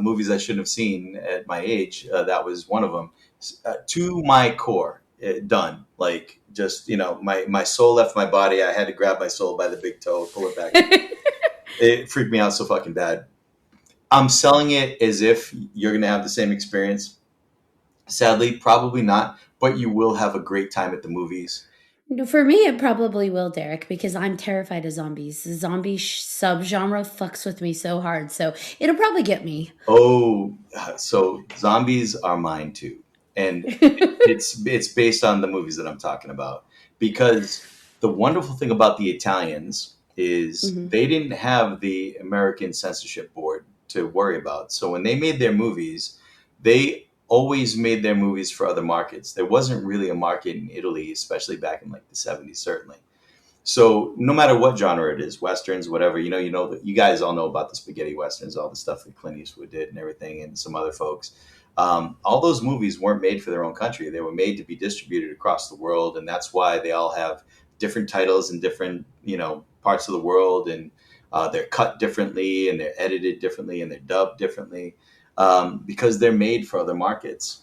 movies I shouldn't have seen at my age, that was one of them. To my core, done. Like, just, my soul left my body. I had to grab my soul by the big toe, pull it back. It freaked me out so fucking bad. I'm selling it as if you're going to have the same experience. Sadly, probably not, but you will have a great time at the movies. For me, it probably will, Derek, because I'm terrified of zombies. The zombie subgenre fucks with me so hard, so it'll probably get me. Oh, so zombies are mine too. And it's based on the movies that I'm talking about. Because the wonderful thing about the Italians is they didn't have the American censorship board to worry about. So when they made their movies, they always made their movies for other markets. There wasn't really a market in Italy, especially back in like the 70s, certainly. So no matter what genre it is, Westerns, whatever, you guys all know about the spaghetti Westerns, all the stuff that Clint Eastwood did and everything, and some other folks. All those movies weren't made for their own country. They were made to be distributed across the world. And that's why they all have different titles in different, parts of the world. And they're cut differently and they're edited differently and they're dubbed differently. Because they're made for other markets.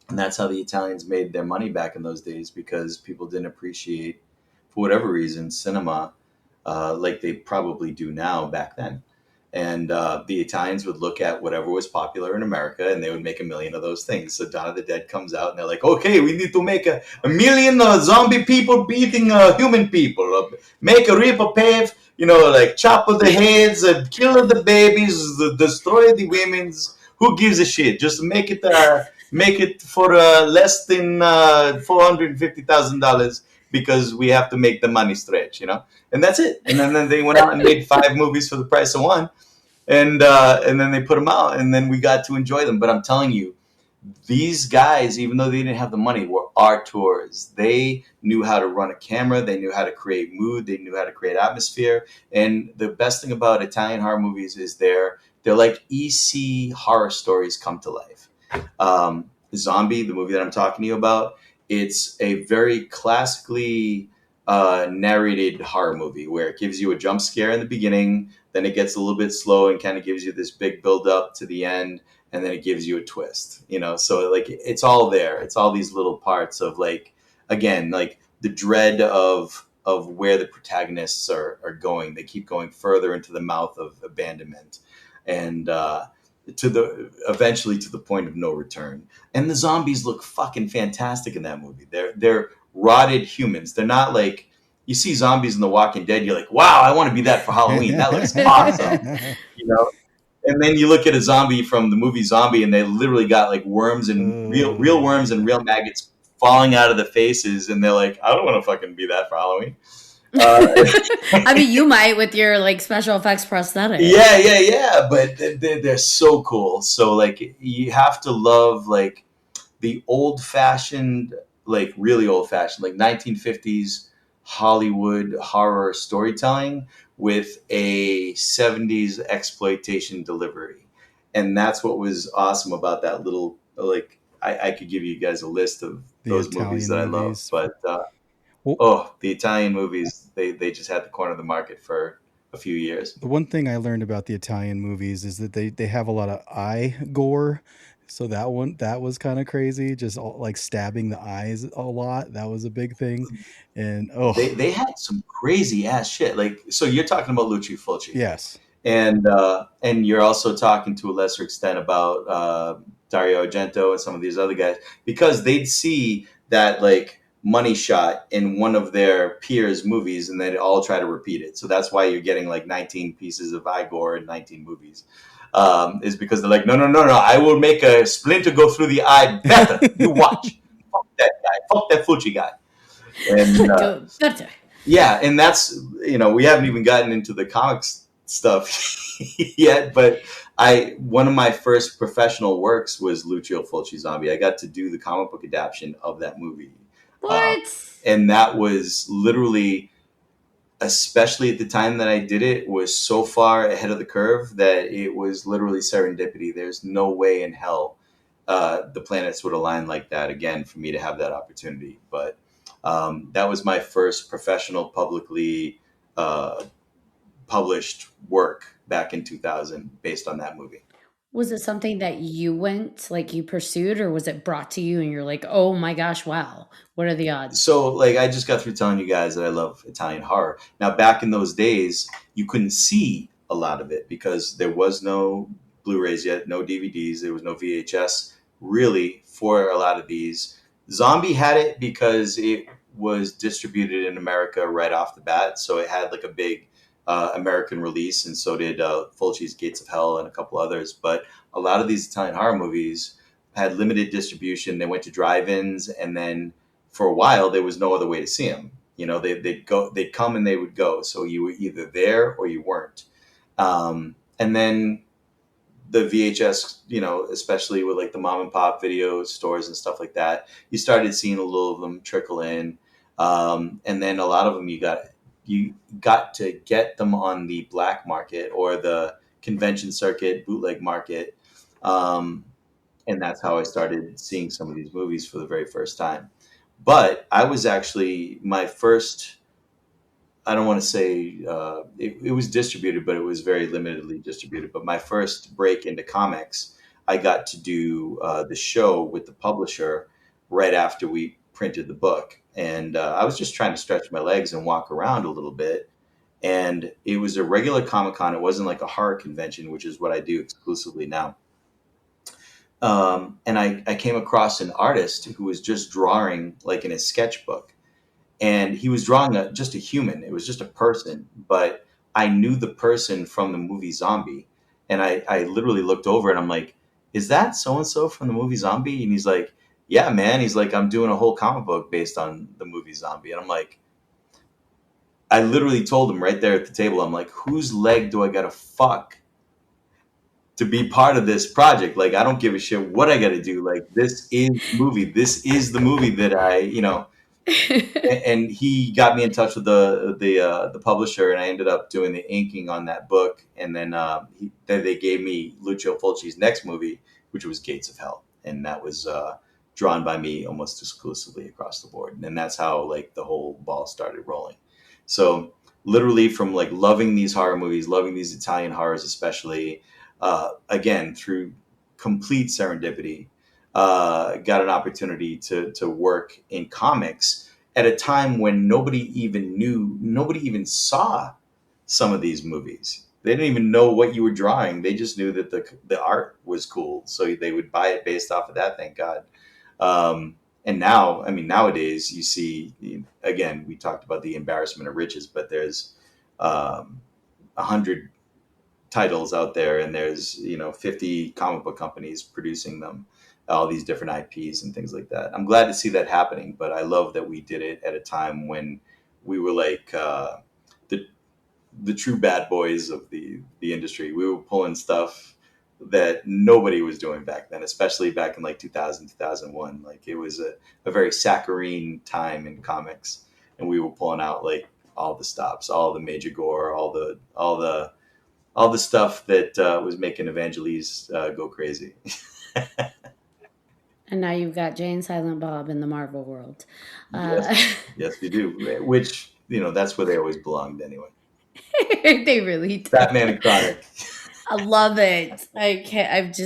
And that's how the Italians made their money back in those days, because people didn't appreciate, for whatever reason, cinema like they probably do now back then. And the Italians would look at whatever was popular in America and they would make 1 million of those things. So Dawn of the Dead comes out and they're like, okay, we need to make a million zombie people beating human people. Make a rip of pave. Like chop the heads, kill the babies, destroy the women's. Who gives a shit? Just make it for less than $450,000 because we have to make the money stretch, and that's it. And then they went out and made 5 movies for the price of one, and then they put them out, and then we got to enjoy them. But I'm telling you, these guys, even though they didn't have the money, were auteurs. They knew how to run a camera. They knew how to create mood. They knew how to create atmosphere. And the best thing about Italian horror movies is they're like EC horror stories come to life. Zombie, the movie that I'm talking to you about, it's a very classically narrated horror movie where it gives you a jump scare in the beginning, then it gets a little bit slow and kind of gives you this big build up to the end, and then it gives you a twist, so like it's all there. It's all these little parts of, like, again, like the dread of where the protagonists are going. They keep going further into the mouth of abandonment, and eventually to the point of no return. And the zombies look fucking fantastic in that movie. They're rotted humans. They're not like, you see zombies in The Walking Dead, you're like, wow, I want to be that for Halloween. That looks awesome. And then you look at a zombie from the movie Zombie, and they literally got like worms and real worms and real maggots falling out of the faces, and they're like, I don't want to fucking be that for Halloween. I mean, you might with your like special effects prosthetics. Yeah. But they're so cool. So like, you have to love like the old fashioned, like really old fashioned, like 1950s Hollywood horror storytelling with a 70s exploitation delivery. And that's what was awesome about that little, like, I could give you guys a list of those movies that I love, but Well, Oh, the Italian movies, they just had the corner of the market for a few years. the one thing I learned about the Italian movies is that they have a lot of eye gore. So that was kind of crazy. Just like stabbing the eyes a lot. That was a big thing. And They had some crazy ass shit. Like, so you're talking about Lucio Fulci, yes, and you're also talking to a lesser extent about Dario Argento and some of these other guys, because they'd see that like money shot in one of their peers' movies, and they'd all try to repeat it. So that's why you're getting like 19 pieces of eye gore in 19 movies. Is because they're like, no, no, no, no, I will make a splinter go through the eye better. You watch. Fuck that guy. Fuck that Fulci guy. And Do it better. yeah, and that's, we haven't even gotten into the comics stuff yet, but one of my first professional works was Lucio Fulci Zombie. I got to do the comic book adaptation of that movie. What? And that was literally, especially at the time that I did it, was so far ahead of the curve that it was literally serendipity. There's no way in hell the planets would align like that again for me to have that opportunity. But that was my first professional, publicly uh, published work back in 2000 based on that movie. Was it something that you went, like you pursued, or was it brought to you and you're like, oh my gosh, wow, what are the odds? So, like, I just got through telling you guys that I love Italian horror. Now, back in those days, you couldn't see a lot of it because there was no Blu-rays yet, no DVDs, there was no VHS really for a lot of these. Zombie had it because it was distributed in America right off the bat, so it had like a big American release, and so did Fulci's Gates of Hell and a couple others. But a lot of these Italian horror movies had limited distribution. They went to drive-ins, and then for a while there was no other way to see them. They'd come and they would go. So you were either there or you weren't. And then the VHS, especially with like the mom and pop video stores and stuff like that, you started seeing a little of them trickle in. And then a lot of them you got to get them on the black market or the convention circuit, bootleg market. And that's how I started seeing some of these movies for the very first time. But I was actually my first, I don't want to say it was distributed, but it was very limitedly distributed. But my first break into comics, I got to do the show with the publisher right after we printed the book. And I was just trying to stretch my legs and walk around a little bit. And it was a regular Comic Con. It wasn't like a horror convention, which is what I do exclusively now. And I came across an artist who was just drawing like in his sketchbook, and he was drawing just a human. It was just a person, but I knew the person from the movie Zombie, and I literally looked over and I'm like, "Is that so and so from the movie Zombie?" And he's like, "Yeah, man." He's like, "I'm doing a whole comic book based on the movie Zombie," and I'm like, I literally told him right there at the table, I'm like, "Whose leg do I gotta fuck to be part of this project? Like, I don't give a shit what I got to do. Like, this is the movie. This is the movie that and he got me in touch with the publisher, and I ended up doing the inking on that book. And then then they gave me Lucio Fulci's next movie, which was Gates of Hell, and that was drawn by me almost exclusively across the board. And that's how like the whole ball started rolling. So literally from like loving these horror movies, loving these Italian horrors, especially again through complete serendipity, got an opportunity to work in comics at a time when nobody even saw some of these movies. They didn't even know what you were drawing. They just knew that the art was cool, so they would buy it based off of that. Thank God. And now, I mean, nowadays you see, again, we talked about the embarrassment of riches, but there's 100 titles out there, and there's 50 comic book companies producing them, all these different IPs and things like that. I'm glad to see that happening, but I love that we did it at a time when we were like the true bad boys of the industry. We were pulling stuff that nobody was doing back then, especially back in like 2000, 2001. Like it was a very saccharine time in comics, and we were pulling out like all the stops, all the major gore, all the stuff that was making Evangelise go crazy. And now you've got Jay and Silent Bob in the Marvel world. Yes, we do. Which, that's where they always belonged anyway. They really do. Batman and Chronic. I love it. I can't.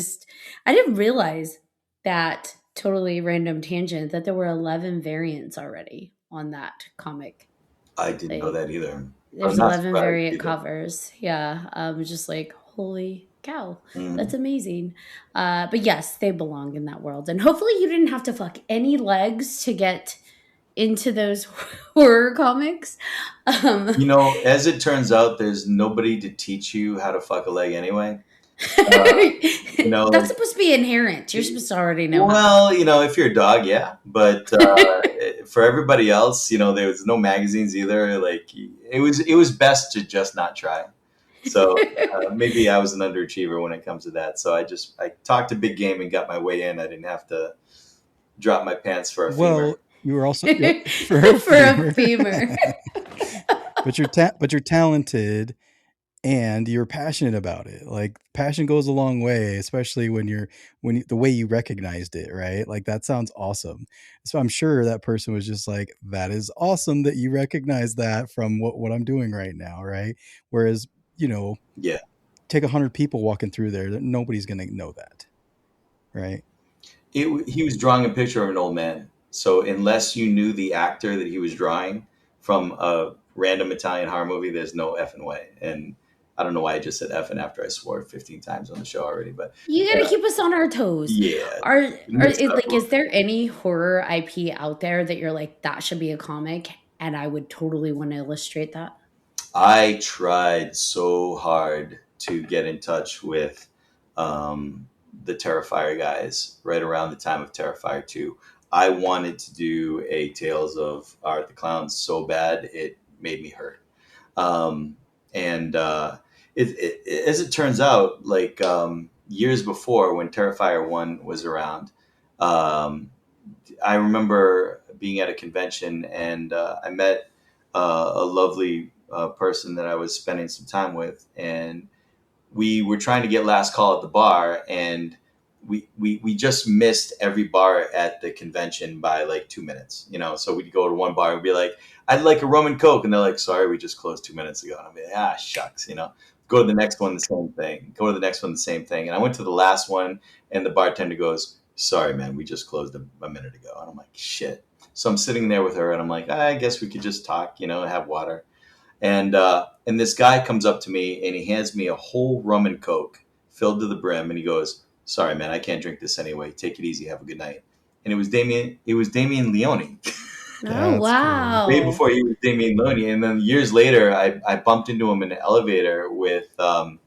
I didn't realize that, totally random tangent, that there were 11 variants already on that comic. I didn't know that either. There's 11 variant covers. Yeah. Just like, holy cow. That's amazing. But yes, they belong in that world. And hopefully you didn't have to fuck any legs to get into those horror comics. As it turns out, there's nobody to teach you how to fuck a leg anyway. That's supposed to be inherent. You're supposed to already know. Well, if you're a dog, yeah. But for everybody else, there was no magazines either. Like it was best to just not try. So maybe I was an underachiever when it comes to that. So I talked to big game and got my way in. I didn't have to drop my pants for a femur. Well, you were also for a femur. but you're talented and you're passionate about it. Like passion goes a long way, especially when the way you recognized it, right? Like that sounds awesome. So I'm sure that person was just like, that is awesome that you recognize that from what I'm doing right now, right? Whereas, yeah, take 100 people walking through there, nobody's going to know that, right? He was drawing a picture of an old man. So unless you knew the actor that he was drawing from a random Italian horror movie, there's no effing way. And I don't know why I just said effing after I swore 15 times on the show already, but you gotta keep us on our toes. Yeah. Is there any horror IP out there that you're like, that should be a comic and I would totally want to illustrate that? I tried so hard to get in touch with the Terrifier guys right around the time of Terrifier 2. I wanted to do a Tales of Art the Clown so bad it made me hurt. As it turns out, like years before when Terrifier 1 was around, I remember being at a convention and I met a lovely person that I was spending some time with, and we were trying to get last call at the bar, and we just missed every bar at the convention by like 2 minutes, so we'd go to one bar and be like, I'd like a rum and coke, and they're like, sorry, we just closed 2 minutes ago. And I'd be like, shucks, go to the next one, the same thing, go to the next one, the same thing. And I went to the last one and the bartender goes, sorry, man, we just closed a minute ago. And I'm like, shit. So I'm sitting there with her and I'm like, I guess we could just talk, have water. And this guy comes up to me and he hands me a whole rum and coke filled to the brim. And he goes, sorry, man, I can't drink this anyway. Take it easy. Have a good night. And it was Damien Leone. Oh, wow. Way before he was Damien Leone. And then years later, I bumped into him in an elevator with, I'm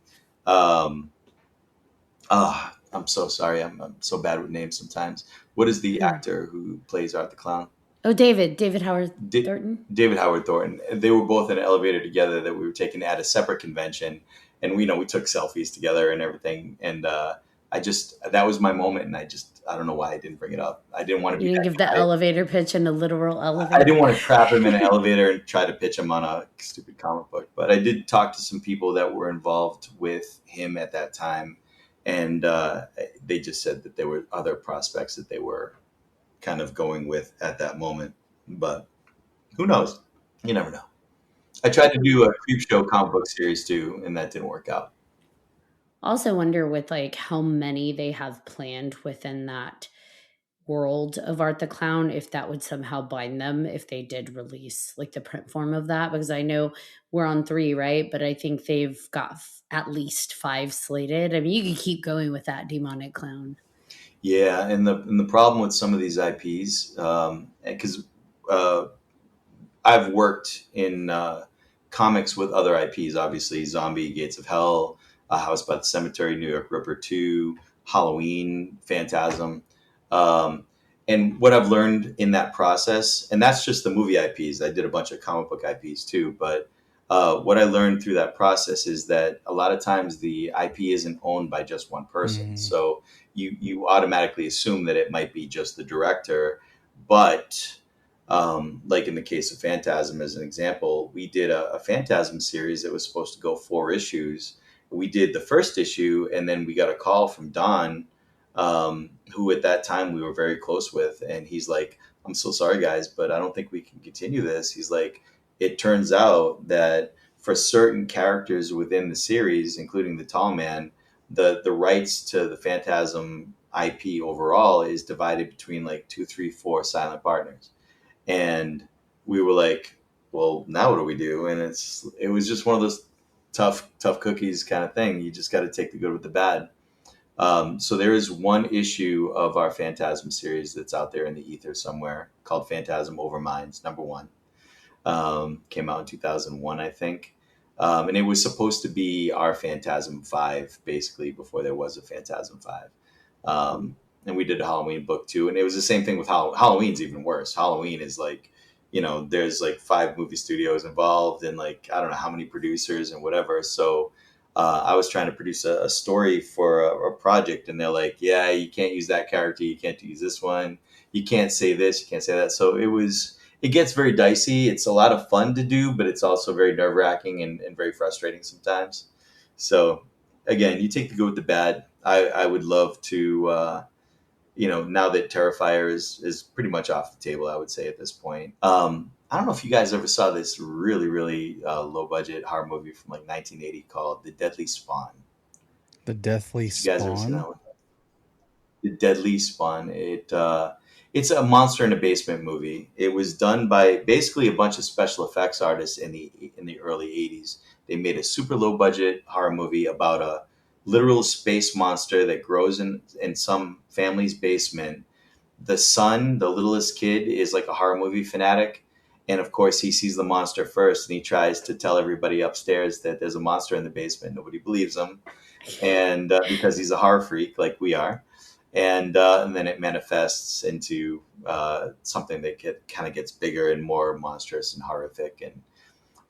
so sorry. I'm so bad with names sometimes. What is the actor who plays Art the Clown? Oh, David Howard Thornton. David Howard Thornton. They were both in an elevator together that we were taking at a separate convention. And we took selfies together and everything. And that was my moment. And I don't know why I didn't bring it up. I didn't want to be. You didn't give the elevator pitch in a literal elevator. I didn't want to trap him in an elevator and try to pitch him on a stupid comic book. But I did talk to some people that were involved with him at that time. And they just said that there were other prospects that they were kind of going with at that moment. But who knows? You never know. I tried to do a Creepshow comic book series too, and that didn't work out. Also wonder with like how many they have planned within that world of Art the Clown, if that would somehow bind them if they did release like the print form of that, because I know we're on 3, right? But I think they've got at least 5 slated. I mean, you could keep going with that demonic clown. Yeah, and the problem with some of these IPs, because I've worked in comics with other IPs, obviously Zombie, Gates of Hell, A House by the Cemetery, New York Ripper 2, Halloween, Phantasm. And what I've learned in that process, and that's just the movie IPs. I did a bunch of comic book IPs too, but what I learned through that process is that a lot of times the IP isn't owned by just one person. Mm-hmm. So you automatically assume that it might be just the director. But like in the case of Phantasm, as an example, we did a Phantasm series that was supposed to go 4 issues. We did the first issue, and then we got a call from Don who at that time we were very close with. And he's like, I'm so sorry, guys, but I don't think we can continue this. He's like, it turns out that for certain characters within the series, including the Tall Man, the rights to the Phantasm IP overall is divided between like two, three, four silent partners. And we were like, well, now what do we do? And it was just one of those tough cookies kind of thing. You just got to take the good with the bad. So there is one issue of our Phantasm series that's out there in the ether somewhere called Phantasm Overminds #1. Came out in 2001, I think. And it was supposed to be our Phantasm 5, basically, before there was a Phantasm 5. And we did a Halloween book too. And it was the same thing with Halloween's even worse. Halloween is like, there's like 5 movie studios involved and like, I don't know how many producers and whatever. So I was trying to produce a story for a project, and they're like, yeah, you can't use that character. You can't use this one. You can't say this. You can't say that. So it gets very dicey. It's a lot of fun to do, but it's also very nerve wracking and very frustrating sometimes. So again, you take the good with the bad. I would love to, now that Terrifier is pretty much off the table, I would say at this point. I don't know if you guys ever saw this really, really low budget horror movie from like 1980 called The Deadly Spawn. The Deathly You guys ever seen Spawn? that one? The Deadly Spawn. It's a monster in a basement movie. It was done by basically a bunch of special effects artists in the early 80s. They made a super low budget horror movie about a literal space monster that grows in some family's basement. The son, the littlest kid, is like a horror movie fanatic. And of course, he sees the monster first and he tries to tell everybody upstairs that there's a monster in the basement. Nobody believes him. And because he's a horror freak like we are. And then it manifests into something that kind of gets bigger and more monstrous and horrific. And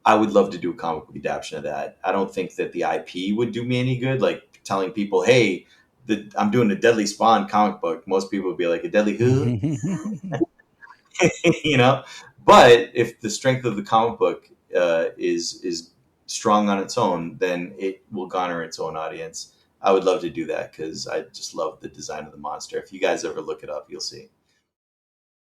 I would love to do a comic book adaptation of that. I don't think that the IP would do me any good. Like telling people, hey, I'm doing a Deadly Spawn comic book. Most people would be like, a Deadly who? you know. But if the strength of the comic book is strong on its own, then it will garner its own audience. I would love to do that because I just love the design of the monster. If you guys ever look it up, you'll see.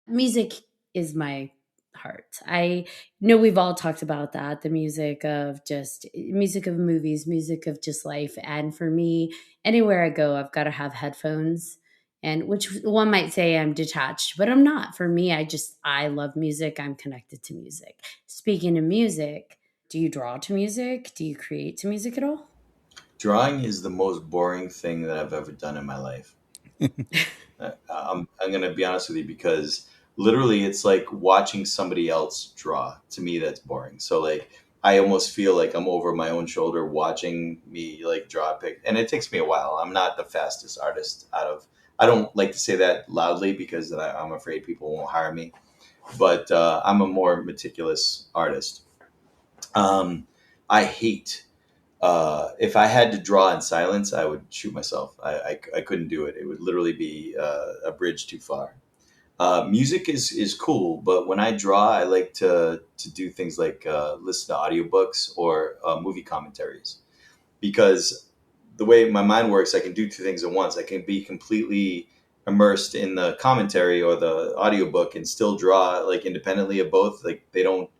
Music is my heart. I know we've all talked about that, the music of movies, music of just life. And for me, anywhere I go, I've got to have headphones. And which one might say I'm detached, but I'm not. For me, I love music. I'm connected to music. Speaking of music, do you draw to music? Do you create to music at all? Drawing is the most boring thing that I've ever done in my life. I'm going to be honest with you because literally it's like watching somebody else draw. To me, that's boring. So like I almost feel like I'm over my own shoulder watching me like draw a pic, and it takes me a while. I'm not the fastest artist out of. I don't like to say that loudly because I'm afraid people won't hire me. But I'm a more meticulous artist. I hate if I had to draw in silence, I would shoot myself. I couldn't do it. It would literally be a bridge too far. Music is cool, but when I draw, I like to do things like listen to audiobooks or movie commentaries because the way my mind works, I can do 2 things at once. I can be completely immersed in the commentary or the audiobook and still draw like independently of both. Like they don't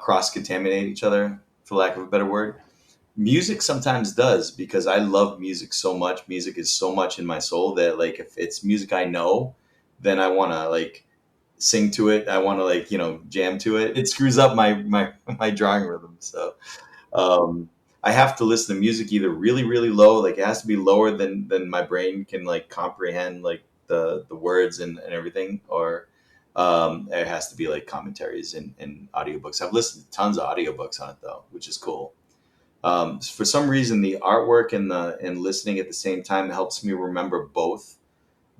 cross contaminate each other, for lack of a better word. Music sometimes does because I love music so much. Music is so much in my soul that like if it's music I know, then I want to like sing to it. I want to like jam to it. It screws up my drawing rhythm. So I have to listen to music either really really low, like it has to be lower than my brain can like comprehend like the words and everything, or it has to be like commentaries and audiobooks. I've listened to tons of audiobooks on it though, which is cool. For some reason, the artwork and listening at the same time helps me remember both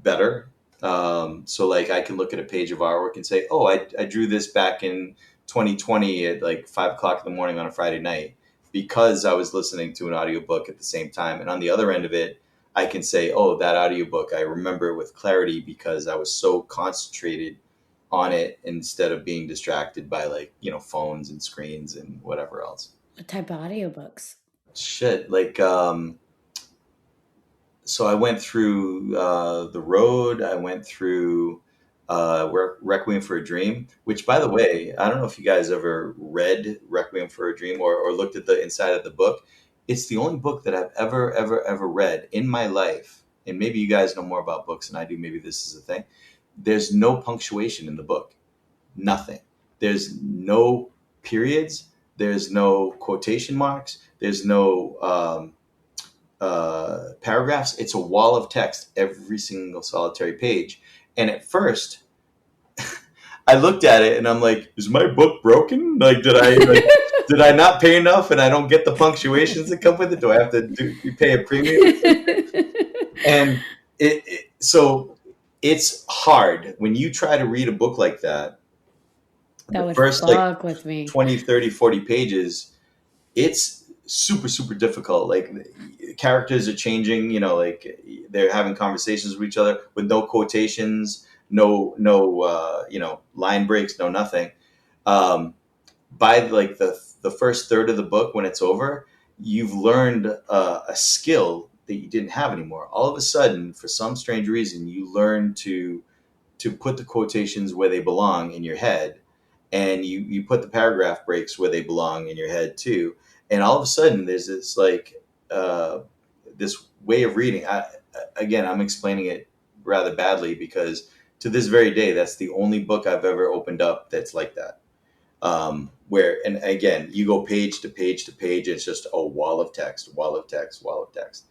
better. So like I can look at a page of artwork and say, oh, I drew this back in 2020 at like 5 o'clock in the morning on a Friday night because I was listening to an audiobook at the same time. And on the other end of it, I can say, oh, that audiobook, I remember it with clarity because I was so concentrated on it instead of being distracted by like, phones and screens and whatever else. What type of audiobooks? Shit, like so I went through The Road. I went through Requiem for a Dream, which, by the way, I don't know if you guys ever read Requiem for a Dream or looked at the inside of the book. It's the only book that I've ever read in my life. And maybe you guys know more about books than I do. Maybe this is a thing. There's no punctuation in the book. Nothing. There's no periods. There's no quotation marks. There's no paragraphs. It's a wall of text every single solitary page. And at first, I looked at it and I'm like, "Is my book broken? Like, did I not pay enough and I don't get the punctuations that come with it? Do I have to pay a premium?" And so it's hard when you try to read a book like that. That The would first fuck with me. 20, 30, 40 pages, it's super, super difficult. Like, characters are changing, like they're having conversations with each other with no quotations, no line breaks, no nothing. By like the first third of the book, when it's over, you've learned a skill that you didn't have anymore. All of a sudden, for some strange reason, you learn to put the quotations where they belong in your head, and you put the paragraph breaks where they belong in your head too. And all of a sudden, there's this this way of reading. Again, I'm explaining it rather badly because to this very day, that's the only book I've ever opened up that's like that. Where, and again, you go page to page to page, it's just a wall of text, wall of text, wall of text.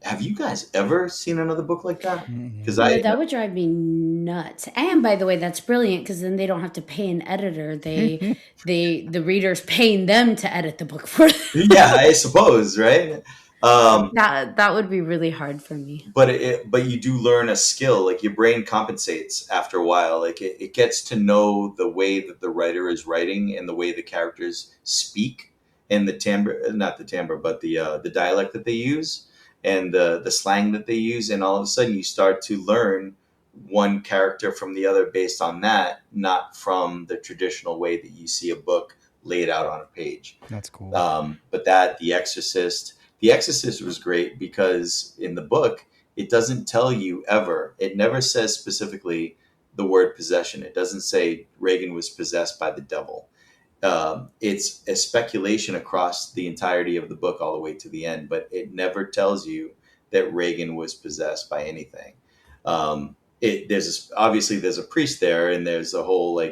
Have you guys ever seen another book like that? Because Yeah, that would drive me nuts. And by the way, that's brilliant because then they don't have to pay an editor. The reader's paying them to edit the book for them. Yeah, I suppose, right? That would be really hard for me. But you do learn a skill. Like, your brain compensates after a while. Like, it gets to know the way that the writer is writing and the way the characters speak and the timbre, not the timbre, but the dialect that they use and the slang that they use. And all of a sudden you start to learn one character from the other based on that, not from the traditional way that you see a book laid out on a page. That's cool. But The Exorcist was great because in the book, it doesn't tell you ever. It never says specifically the word possession. It doesn't say Reagan was possessed by the devil. It's a speculation across the entirety of the book all the way to the end, but it never tells you that Reagan was possessed by anything. Obviously there's a priest there, and there's a whole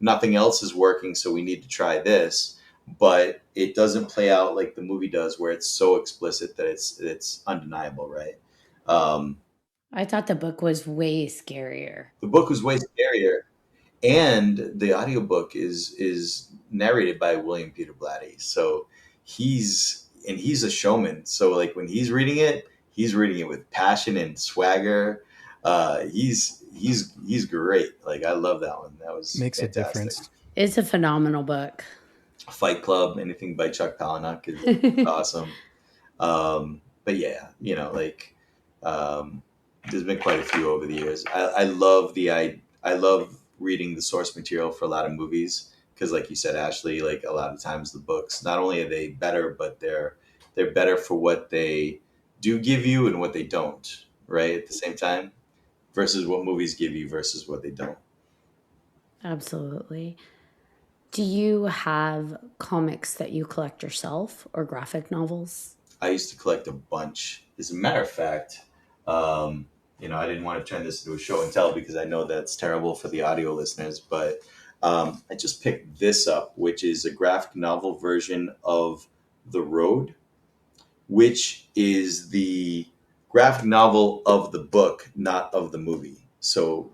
nothing else is working, so we need to try this. But it doesn't play out like the movie does, where it's so explicit that it's undeniable, right? I thought the book was way scarier. The book was way scarier, and the audiobook is narrated by William Peter Blatty. So he's a showman. So like when he's reading it with passion and swagger. He's great. Like, I love that one. That was makes fantastic. a difference. It's a phenomenal book. Fight Club, anything by Chuck Palahniuk is awesome. But yeah, there's been quite a few over the years. I love reading the source material for a lot of movies because, like you said, Ashley, like a lot of times the books, not only are they better, but they're better for what they do give you and what they don't, right? At the same time, versus what movies give you versus what they don't. Absolutely. Do you have comics that you collect yourself or graphic novels? I used to collect a bunch. As a matter of fact, I didn't want to turn this into a show and tell because I know that's terrible for the audio listeners, but I just picked this up, which is a graphic novel version of The Road, which is the graphic novel of the book, not of the movie. So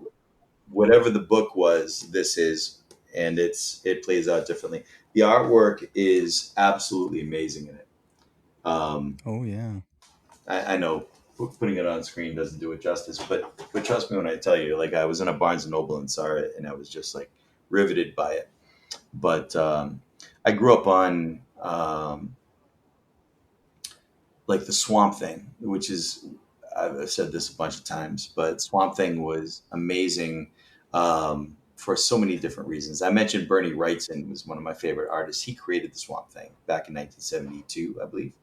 whatever the book was, this is, and it plays out differently. The artwork is absolutely amazing in it. Oh yeah. I know putting it on screen doesn't do it justice, but trust me when I tell you, like, I was in a Barnes and Noble and saw it, and I was just like riveted by it. But I grew up on like the Swamp Thing, which is, I've said this a bunch of times, but Swamp Thing was amazing for so many different reasons. I mentioned Bernie Wrightson was one of my favorite artists. He created the Swamp Thing back in 1972, I believe.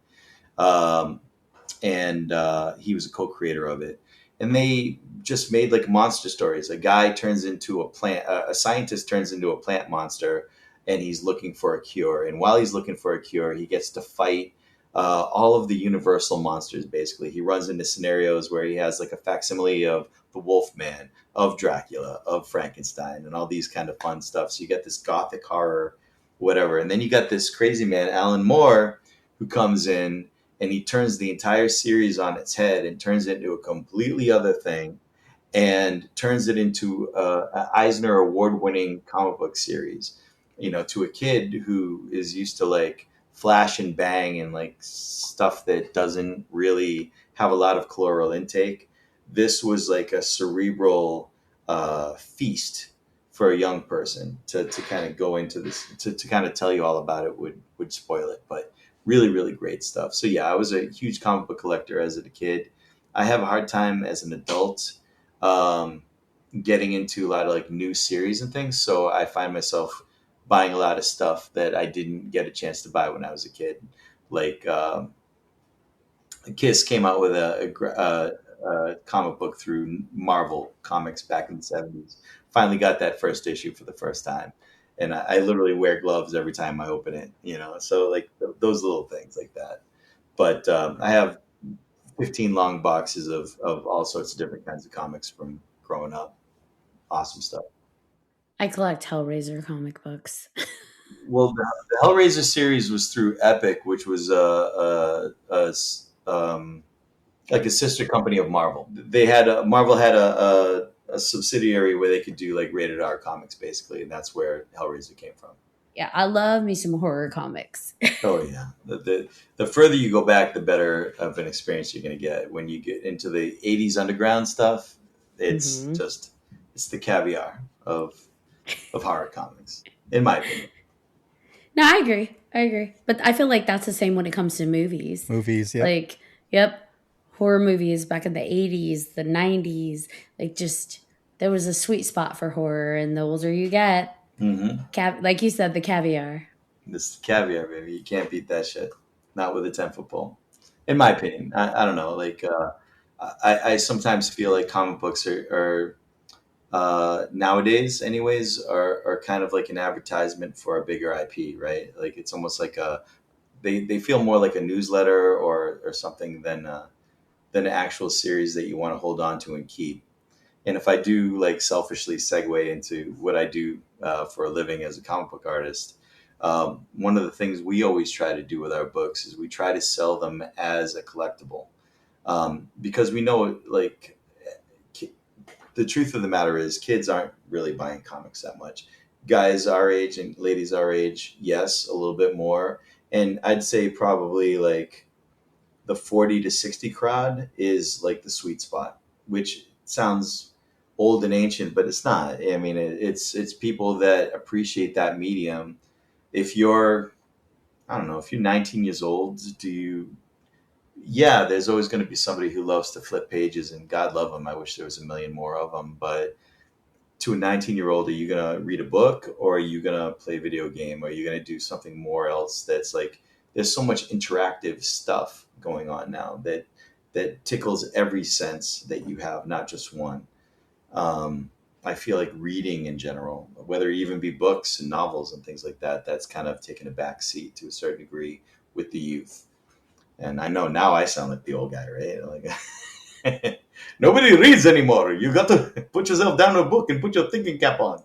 and he was a co-creator of it. And they just made like monster stories. A guy turns into a plant, a scientist turns into a plant monster, and he's looking for a cure. And while he's looking for a cure, he gets to fight all of the universal monsters. Basically, he runs into scenarios where he has like a facsimile of the Wolfman, of Dracula, of Frankenstein, and all these kind of fun stuff. So you get this gothic horror, whatever. And then you got this crazy man, Alan Moore, who comes in and he turns the entire series on its head and turns it into a completely other thing, and turns it into a Eisner Award-winning comic book series. You know, to a kid who is used to like flash and bang and like stuff that doesn't really have a lot of chloral intake, this was like a cerebral feast for a young person to kind of go into this, to kind of tell you all about it would spoil it. But really, really great stuff. So yeah, I was a huge comic book collector as a kid. I have a hard time as an adult um, getting into a lot of like new series and things. So I find myself buying a lot of stuff that I didn't get a chance to buy when I was a kid. Like Kiss came out with a comic book through Marvel Comics back in the 70s. Finally got that first issue for the first time. And I literally wear gloves every time I open it, you know. So like those little things like that. But I have 15 long boxes of all sorts of different kinds of comics from growing up. Awesome stuff. I collect Hellraiser comic books. Well, the Hellraiser series was through Epic, which was like a sister company of Marvel. Marvel had a subsidiary where they could do like rated R comics, basically, and that's where Hellraiser came from. Yeah, I love me some horror comics. Oh yeah, the further you go back, the better of an experience you're going to get. When you get into the '80s underground stuff, it's Mhm. just it's the caviar of horror comics, in my opinion. No, I agree. I agree. But I feel like that's the same when it comes to movies. Movies, yep. Like, yep, horror movies back in the 80s, the 90s, like just there was a sweet spot for horror, and the older you get, like you said, the caviar. This is the caviar, baby. You can't beat that shit. Not with a 10-foot pole, in my opinion. I don't know. Like I sometimes feel like comic books are nowadays anyways are kind of like an advertisement for a bigger IP, right? Like it's almost like they feel more like a newsletter or something than an actual series that you want to hold on to and keep. And if I do like selfishly segue into what I do for a living as a comic book artist, one of the things we always try to do with our books is we try to sell them as a collectible, because we know like the truth of the matter is kids aren't really buying comics that much. Guys our age and ladies our age, yes, a little bit more. And I'd say probably like the 40 to 60 crowd is like the sweet spot, which sounds old and ancient, but it's not. I mean, it's people that appreciate that medium. If you're, I don't know, if you're 19 years old, yeah, there's always going to be somebody who loves to flip pages, and God love them. I wish there was a million more of them. But to a 19-year-old, are you going to read a book, or are you going to play a video game? Or are you going to do something more else that's like, there's so much interactive stuff going on now that tickles every sense that you have, not just one. I feel like reading in general, whether it even be books and novels and things like that, that's kind of taken a back seat to a certain degree with the youth. And I know now I sound like the old guy, right? Like nobody reads anymore. You got to put yourself down a book and put your thinking cap on.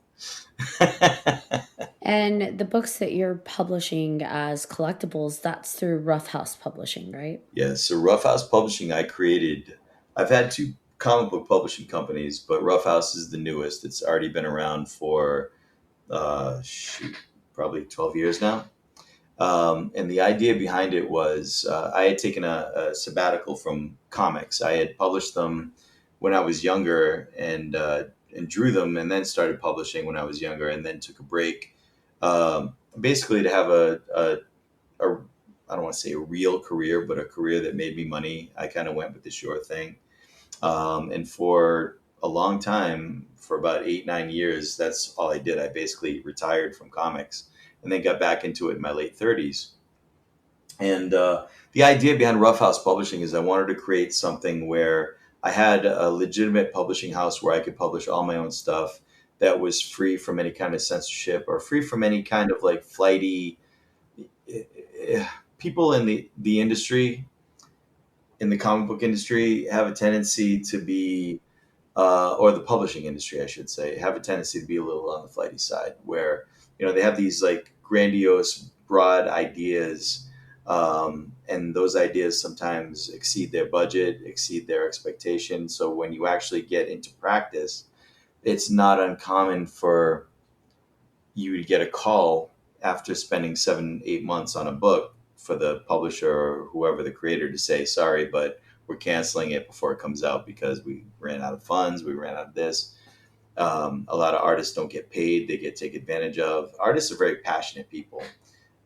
And the books that you're publishing as collectibles, that's through Rough House Publishing, right? Yeah, so Rough House Publishing, I've had two comic book publishing companies, but Rough House is the newest. It's already been around for, probably 12 years now. And the idea behind it was I had taken a sabbatical from comics. I had published them when I was younger and drew them, and then started publishing when I was younger, and then took a break, basically to have a I don't want to say a real career, but a career that made me money. I kind of went with the sure thing. And for a long time, for about 8, 9 years, that's all I did. I basically retired from comics and then got back into it in my late 30s. And the idea behind Rough House Publishing is I wanted to create something where I had a legitimate publishing house where I could publish all my own stuff that was free from any kind of censorship or free from any kind of like flighty people in the industry, in the comic book industry, have a tendency to be or the publishing industry, I should say, have a tendency to be a little on the flighty side, where they have these like grandiose, broad ideas, and those ideas sometimes exceed their budget, exceed their expectations. So when you actually get into practice, it's not uncommon for you to get a call after spending 7, 8 months on a book for the publisher or whoever the creator to say, sorry, but we're canceling it before it comes out because we ran out of funds, we ran out of this. A lot of artists don't get paid, they get taken advantage of. Artists are very passionate people.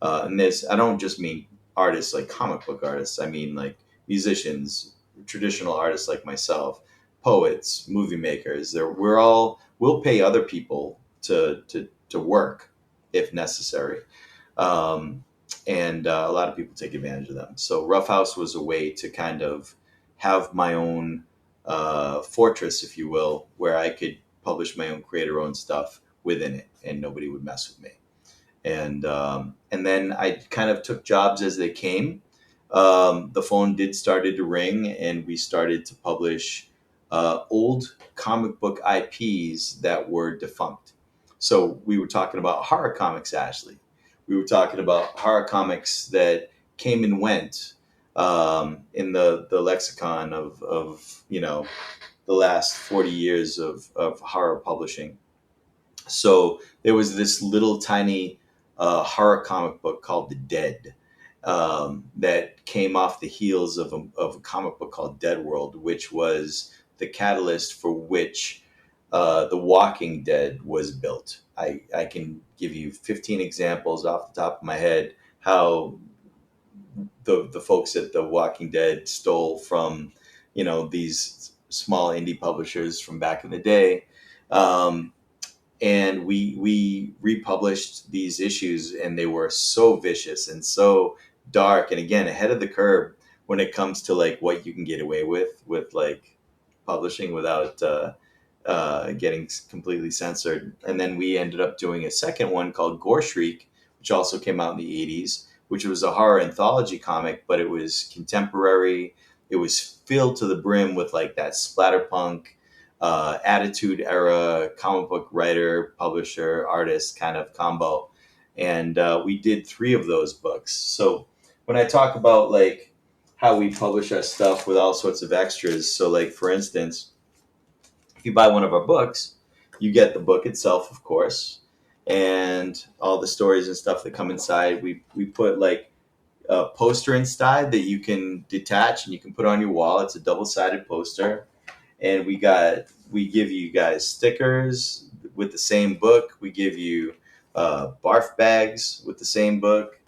And I don't just mean artists like comic book artists, I mean like musicians, traditional artists like myself, poets, movie makers. We'll pay other people to work if necessary. Um, and a lot of people take advantage of them. So Rough House was a way to kind of have my own fortress, if you will, where I could publish my own creator-owned stuff within it, and nobody would mess with me. And then I kind of took jobs as they came. The phone did started to ring, and we started to publish old comic book IPs that were defunct. So we were talking about horror comics, Ashley. We were talking about horror comics that came and went in the lexicon of the last 40 years of horror publishing. So there was this little tiny horror comic book called The Dead that came off the heels of a comic book called Dead World, which was the catalyst for which The Walking Dead was built. I can give you 15 examples off the top of my head how the folks at The Walking Dead stole from, these small indie publishers from back in the day. And we republished these issues, and they were so vicious and so dark, and again ahead of the curve when it comes to like what you can get away with like publishing without getting completely censored. And then we ended up doing a second one called Gore Shriek, which also came out in the 80s, which was a horror anthology comic, but it was contemporary. It was filled to the brim with like that splatterpunk attitude era comic book writer, publisher, artist kind of combo. And we did 3 of those books. So when I talk about like how we publish our stuff with all sorts of extras, so like for instance, if you buy one of our books, you get the book itself, of course, and all the stories and stuff that come inside. We put like a poster inside that you can detach and you can put on your wall. It's a double-sided poster. And we give you guys stickers with the same book. We give you barf bags with the same book.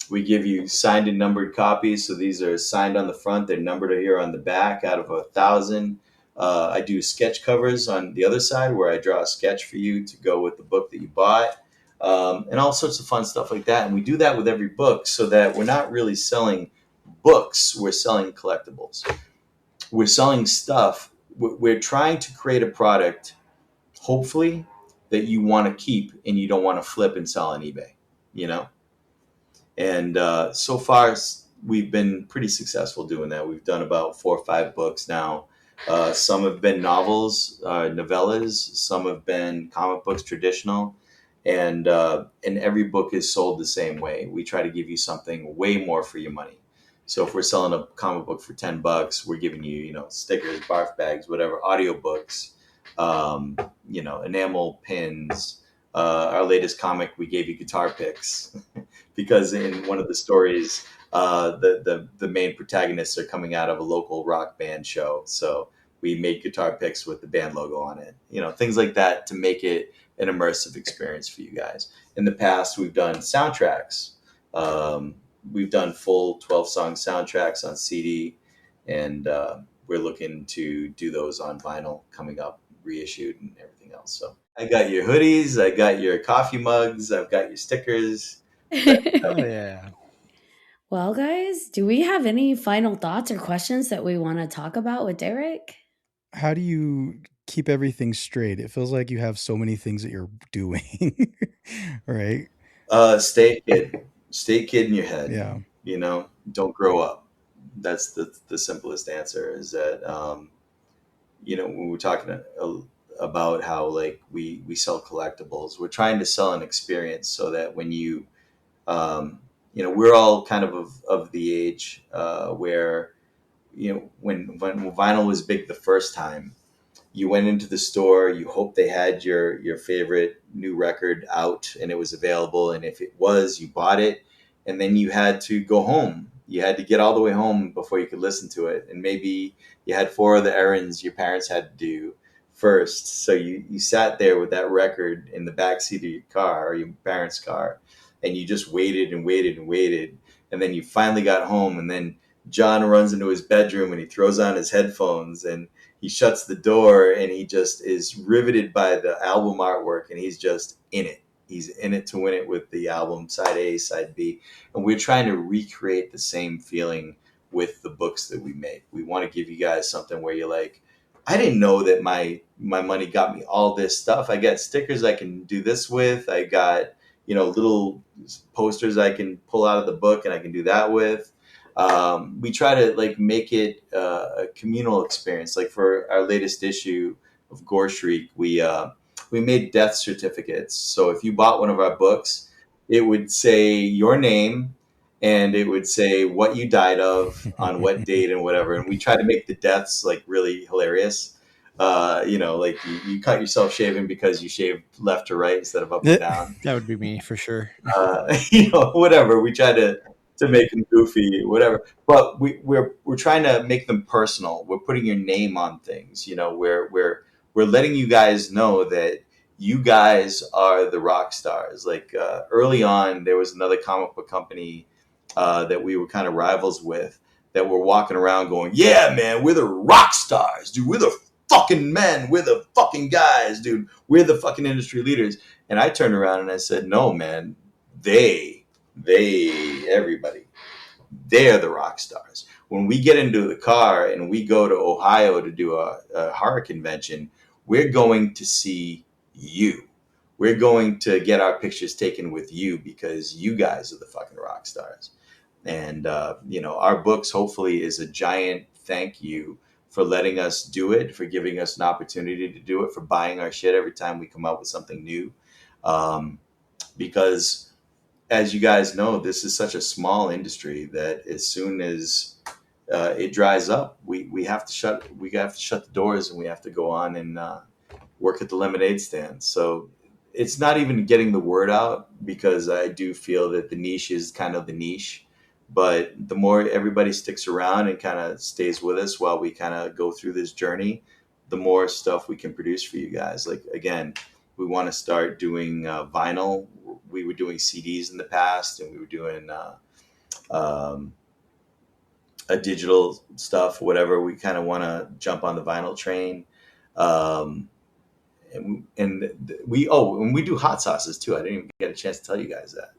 We give you signed and numbered copies. So these are signed on the front. They're numbered here on the back out of 1,000. I do sketch covers on the other side where I draw a sketch for you to go with the book that you bought, and all sorts of fun stuff like that. And we do that with every book so that we're not really selling books. We're selling collectibles. We're selling stuff. We're trying to create a product, hopefully, that you want to keep and you don't want to flip and sell on eBay, you know? And so far, we've been pretty successful doing that. We've done about 4 or 5 books now. Some have been novels, novellas. Some have been comic books, traditional. And every book is sold the same way. We try to give you something way more for your money. So if we're selling a comic book for $10, we're giving you, stickers, barf bags, whatever, audiobooks, enamel pins. Our latest comic, we gave you guitar picks because in one of the stories, the main protagonists are coming out of a local rock band show. So we made guitar picks with the band logo on it, things like that to make it an immersive experience for you guys. In the past, we've done soundtracks. We've done full 12-song soundtracks on CD, and we're looking to do those on vinyl coming up, reissued and everything else. So I got your hoodies, I got your coffee mugs, I've got your stickers. Oh yeah. Well, guys, do we have any final thoughts or questions that we want to talk about with Derek? How do you keep everything straight? It feels like you have so many things that you're doing, right? Stay a kid. Stay a kid in your head. Yeah. You know, don't grow up. That's the simplest answer. Is that when we're talking about how like we sell collectibles, we're trying to sell an experience so that when um, we're all kind of the age where when vinyl was big the first time, you went into the store, you hoped they had your favorite new record out and it was available, and if it was, you bought it, and then you had to go home. You had to get all the way home before you could listen to it, and maybe you had four other errands your parents had to do first. So you sat there with that record in the back seat of your car or your parents' car, and you just waited and waited and waited, and then you finally got home, and then John runs into his bedroom and he throws on his headphones and he shuts the door and he just is riveted by the album artwork and he's just in it. He's in it to win it with the album side A, side B. And we're trying to recreate the same feeling with the books that we make. We want to give you guys something where you're like, I didn't know that my money got me all this stuff. I got stickers I can do this with. I got, little posters I can pull out of the book and I can do that with. We try to like make it a communal experience. Like for our latest issue of Gore Shriek, we made death certificates. So if you bought one of our books, it would say your name and it would say what you died of on what date and whatever. And we try to make the deaths like really hilarious. Like you cut yourself shaving because you shaved left to right instead of up and down. That would be me for sure. Whatever. We try to make them goofy, whatever. But we're trying to make them personal. We're putting your name on things. We're letting you guys know that you guys are the rock stars. Like early on, there was another comic book company that we were kind of rivals with that were walking around going, "Yeah, man, we're the rock stars, dude. We're the fucking men. We're the fucking guys, dude. We're the fucking industry leaders." And I turned around and I said, "No, man, everybody, they're the rock stars. When we get into the car and we go to Ohio to do a horror convention, we're going to see you. We're going to get our pictures taken with you because you guys are the fucking rock stars." And, our books hopefully is a giant thank you for letting us do it, for giving us an opportunity to do it, for buying our shit every time we come out with something new. Because as you guys know, this is such a small industry that as soon as it dries up, we have to shut the doors and we have to go on and work at the lemonade stand. So it's not even getting the word out because I do feel that the niche is kind of the niche. But the more everybody sticks around and kind of stays with us while we kind of go through this journey, the more stuff we can produce for you guys. Like, again, we want to start doing vinyl. We were doing CDs in the past, and we were doing a digital stuff, whatever. We kind of want to jump on the vinyl train. And we do hot sauces too. I didn't even get a chance to tell you guys that.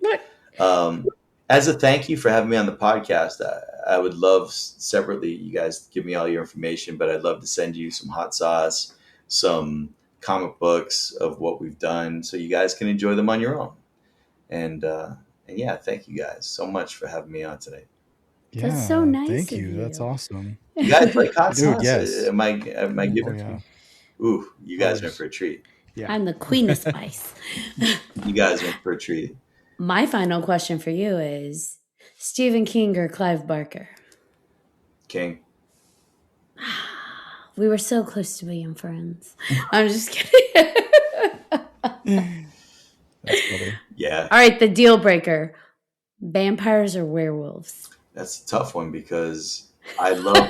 As a thank you for having me on the podcast, I would love separately, you guys give me all your information, but I'd love to send you some hot sauce, some comic books of what we've done so you guys can enjoy them on your own. And yeah, thank you guys so much for having me on today. Yeah, that's so nice. Thank you. That's awesome. You guys like hot Dude, sauce? yes. Am I giving? Yeah. Ooh, you guys are in for a treat. Yeah. I'm the queen of spice. You guys are in for a treat. My final question for you is Stephen King or Clive Barker? King. We were so close to being friends. I'm just kidding. That's funny. Yeah. All right, the deal breaker. Vampires or werewolves? That's a tough one because I love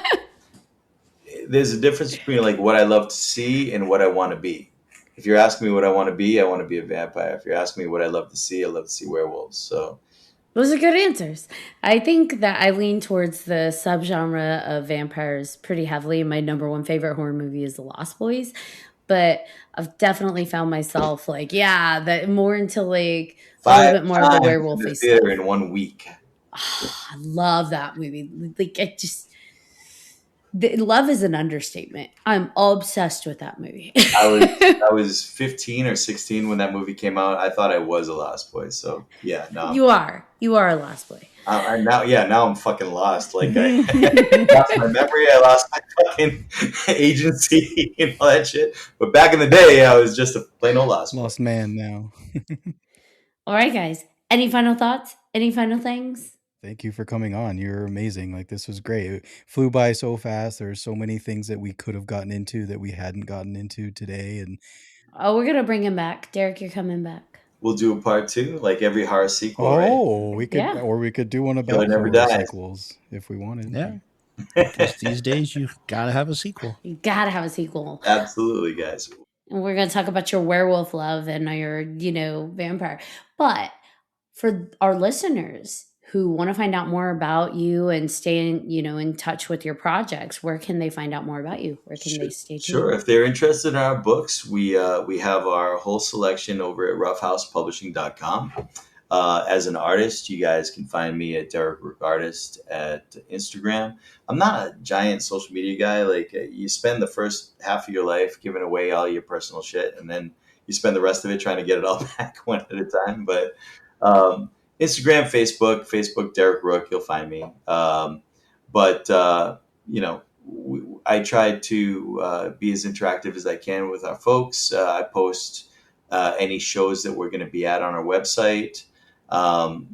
there's a difference between like what I love to see and what I want to be. If you're asking me what I want to be a vampire. If you're asking me what I love to see, I love to see werewolves. So those are good answers. I think that I lean towards the subgenre of vampires pretty heavily. My number one favorite horror movie is The Lost Boys. But I've definitely found myself like, that more into like a little bit more of the werewolf theater in 1 week. I love that movie. Like, love is an understatement. I'm obsessed with that movie. I was 15 or 16 when that movie came out. I thought I was a Lost Boy. So yeah, no. You are a Lost Boy. Now I'm fucking lost. Like I lost my memory, I lost my fucking agency and all that shit. But back in the day, I was just a plain old Lost Boy. Lost man now. All right, guys. Any final thoughts? Any final things? Thank you for coming on. You're amazing. Like, this was great. It flew by so fast. There's so many things that we could have gotten into that we hadn't gotten into today. And Oh, we're gonna bring him back. Derek, you're coming back. We'll do a part 2, like every horror sequel, right? we could, Yeah. or we could do one Killer about never horror dies. sequels if we wanted. Yeah. Because these days you gotta have a sequel. You gotta have a sequel. Absolutely, guys. And we're gonna talk about your werewolf love and your, vampire. But for our listeners who want to find out more about you and stay in touch with your projects, where can they find out more about you? Where can they stay tuned? Sure. If they're interested in our books, we have our whole selection over at roughhousepublishing.com. As an artist, you guys can find me at Derek Rook Artist at Instagram. I'm not a giant social media guy. Like, you spend the first half of your life giving away all your personal shit, and then you spend the rest of it trying to get it all back one at a time. But Instagram, Facebook, Derek Rook, you'll find me. But I try to be as interactive as I can with our folks. I post any shows that we're going to be at on our website.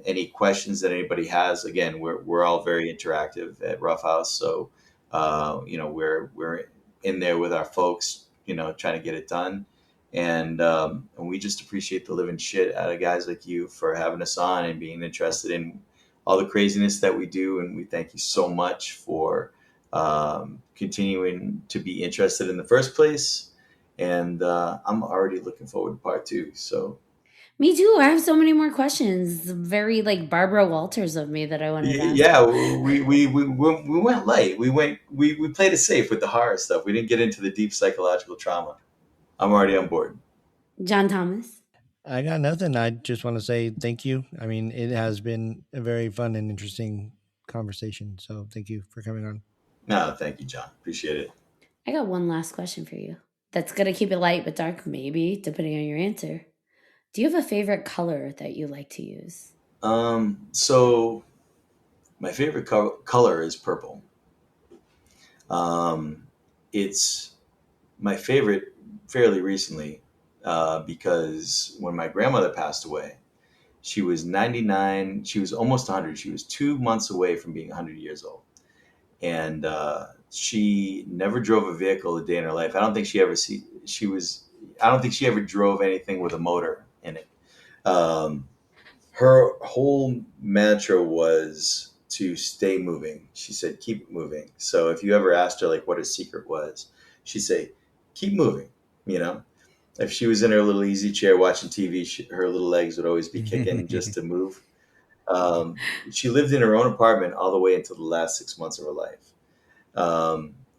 Any questions that anybody has. Again, we're all very interactive at Rough House, so we're in there with our folks, trying to get it done. And we just appreciate the living shit out of guys like you for having us on and being interested in all the craziness that we do. And we thank you so much for continuing to be interested in the first place. And I'm already looking forward to part 2. So. Me too. I have so many more questions. Very like Barbara Walters of me that I wanted to ask. Yeah, we went light. We played it safe with the horror stuff. We didn't get into the deep psychological trauma. I'm already on board. John Thomas. I got nothing. I just want to say thank you. I mean, it has been a very fun and interesting conversation. So thank you for coming on. No, thank you, John. Appreciate it. I got one last question for you. That's going to keep it light but dark, maybe, depending on your answer. Do you have a favorite color that you like to use? So my favorite color is purple. It's my favorite fairly recently because when my grandmother passed away, she was 99. She was almost 100. She was 2 months away from being 100 years old. And she never drove a vehicle a day in her life. I don't think she ever drove anything with a motor in it. Her whole mantra was to stay moving. She said, keep it moving. So if you ever asked her like what her secret was, she'd say, keep moving. If she was in her little easy chair watching TV, her little legs would always be kicking just to move. She lived in her own apartment all the way until the last 6 months of her life.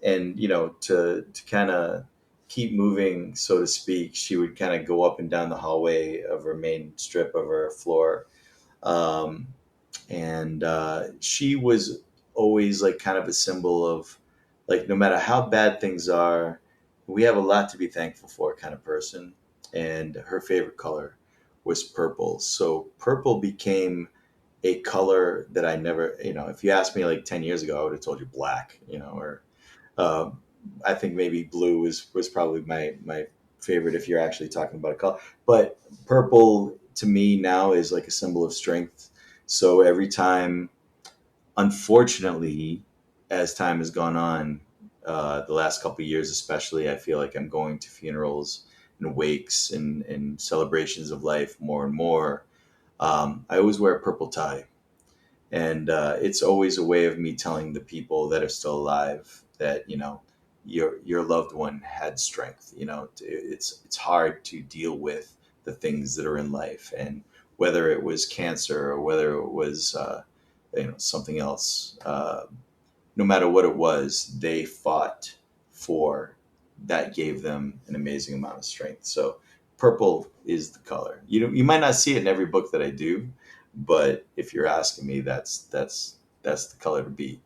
And to kind of keep moving, so to speak, she would kind of go up and down the hallway of her main strip of her floor. And she was always like kind of a symbol of like, no matter how bad things are, we have a lot to be thankful for kind of person. And her favorite color was purple. So purple became a color that I never, if you asked me like 10 years ago, I would have told you black, or I think maybe blue was probably my favorite if you're actually talking about a color. But purple to me now is like a symbol of strength. So every time, unfortunately, as time has gone on, the last couple of years especially, I feel like I'm going to funerals and wakes and celebrations of life more and more. I always wear a purple tie. And it's always a way of me telling the people that are still alive that, your loved one had strength. It's hard to deal with the things that are in life. And whether it was cancer or whether it was something else, no matter what it was, they fought for that, gave them an amazing amount of strength. So purple is the color. You might not see it in every book that I do, But if you're asking me, that's the color to beat.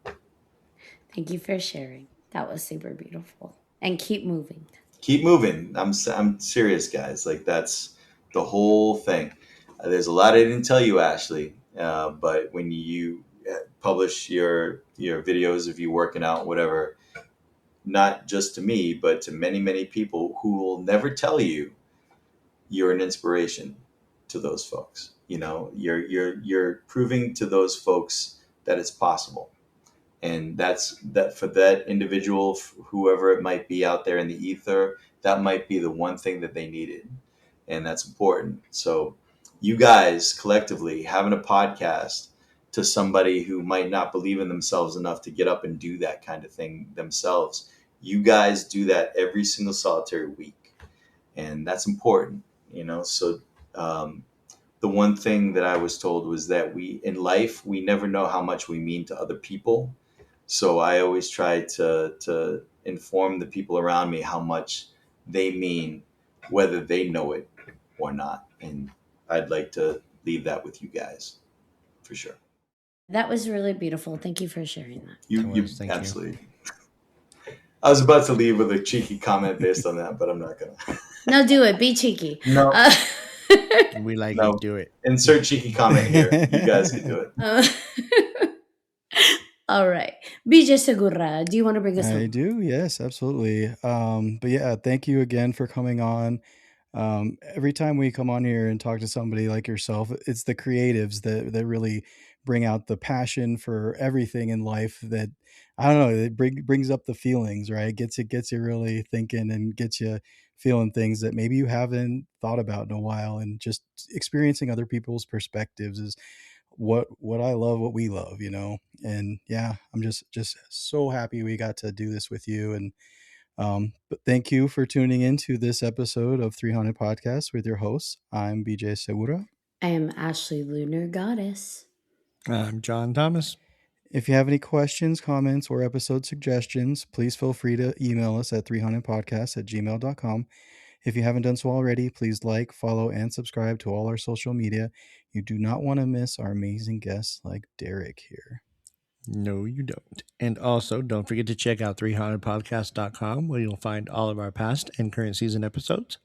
Thank you for sharing. That was super beautiful. And keep moving. Keep moving. I'm serious, guys. Like, that's the whole thing. There's a lot I didn't tell you, Ashley, but when you publish your videos of you working out, whatever, not just to me, but to many, many people who will never tell you, you're an inspiration to those folks. You know, you're proving to those folks that it's possible. And that's that for that individual, whoever it might be out there in the ether, that might be the one thing that they needed. And that's important. So you guys collectively having a podcast to somebody who might not believe in themselves enough to get up and do that kind of thing themselves, you guys do that every single solitary week. And that's important, you know. So the one thing that I was told was that in life, we never know how much we mean to other people. So I always try to inform the people around me how much they mean, whether they know it or not. And I'd like to leave that with you guys, for sure. That was really beautiful. Thank you for sharing that. You Thank absolutely. I was about to leave with a cheeky comment based on that, but I'm not gonna. No, do it. Be cheeky. No. We like No. it. Do it. Insert cheeky comment here. You guys can do it. All right. BJ Segura, do you want to bring us I home? do, yes, absolutely. But yeah, thank you again for coming on. Every time we come on here and talk to somebody like yourself, it's the creatives that really bring out the passion for everything in life. That, I don't know, it brings up the feelings, right? Gets you really thinking and gets you feeling things that maybe you haven't thought about in a while. And just experiencing other people's perspectives is what I love, what we love, you know. And yeah, I'm just so happy we got to do this with you. And but thank you for tuning in to this episode of 300 Podcasts with your hosts. I'm BJ Segura. I am Ashley Lunar Goddess. I'm John Thomas. If you have any questions, comments, or episode suggestions, please feel free to email us at 300podcasts@gmail.com. If you haven't done so already, please like, follow, and subscribe to all our social media. You do not want to miss our amazing guests like Derek here. No, you don't. And also, don't forget to check out 300podcast.com, where you'll find all of our past and current season episodes,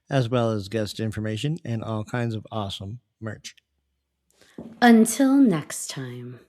as well as guest information and all kinds of awesome merch. Until next time.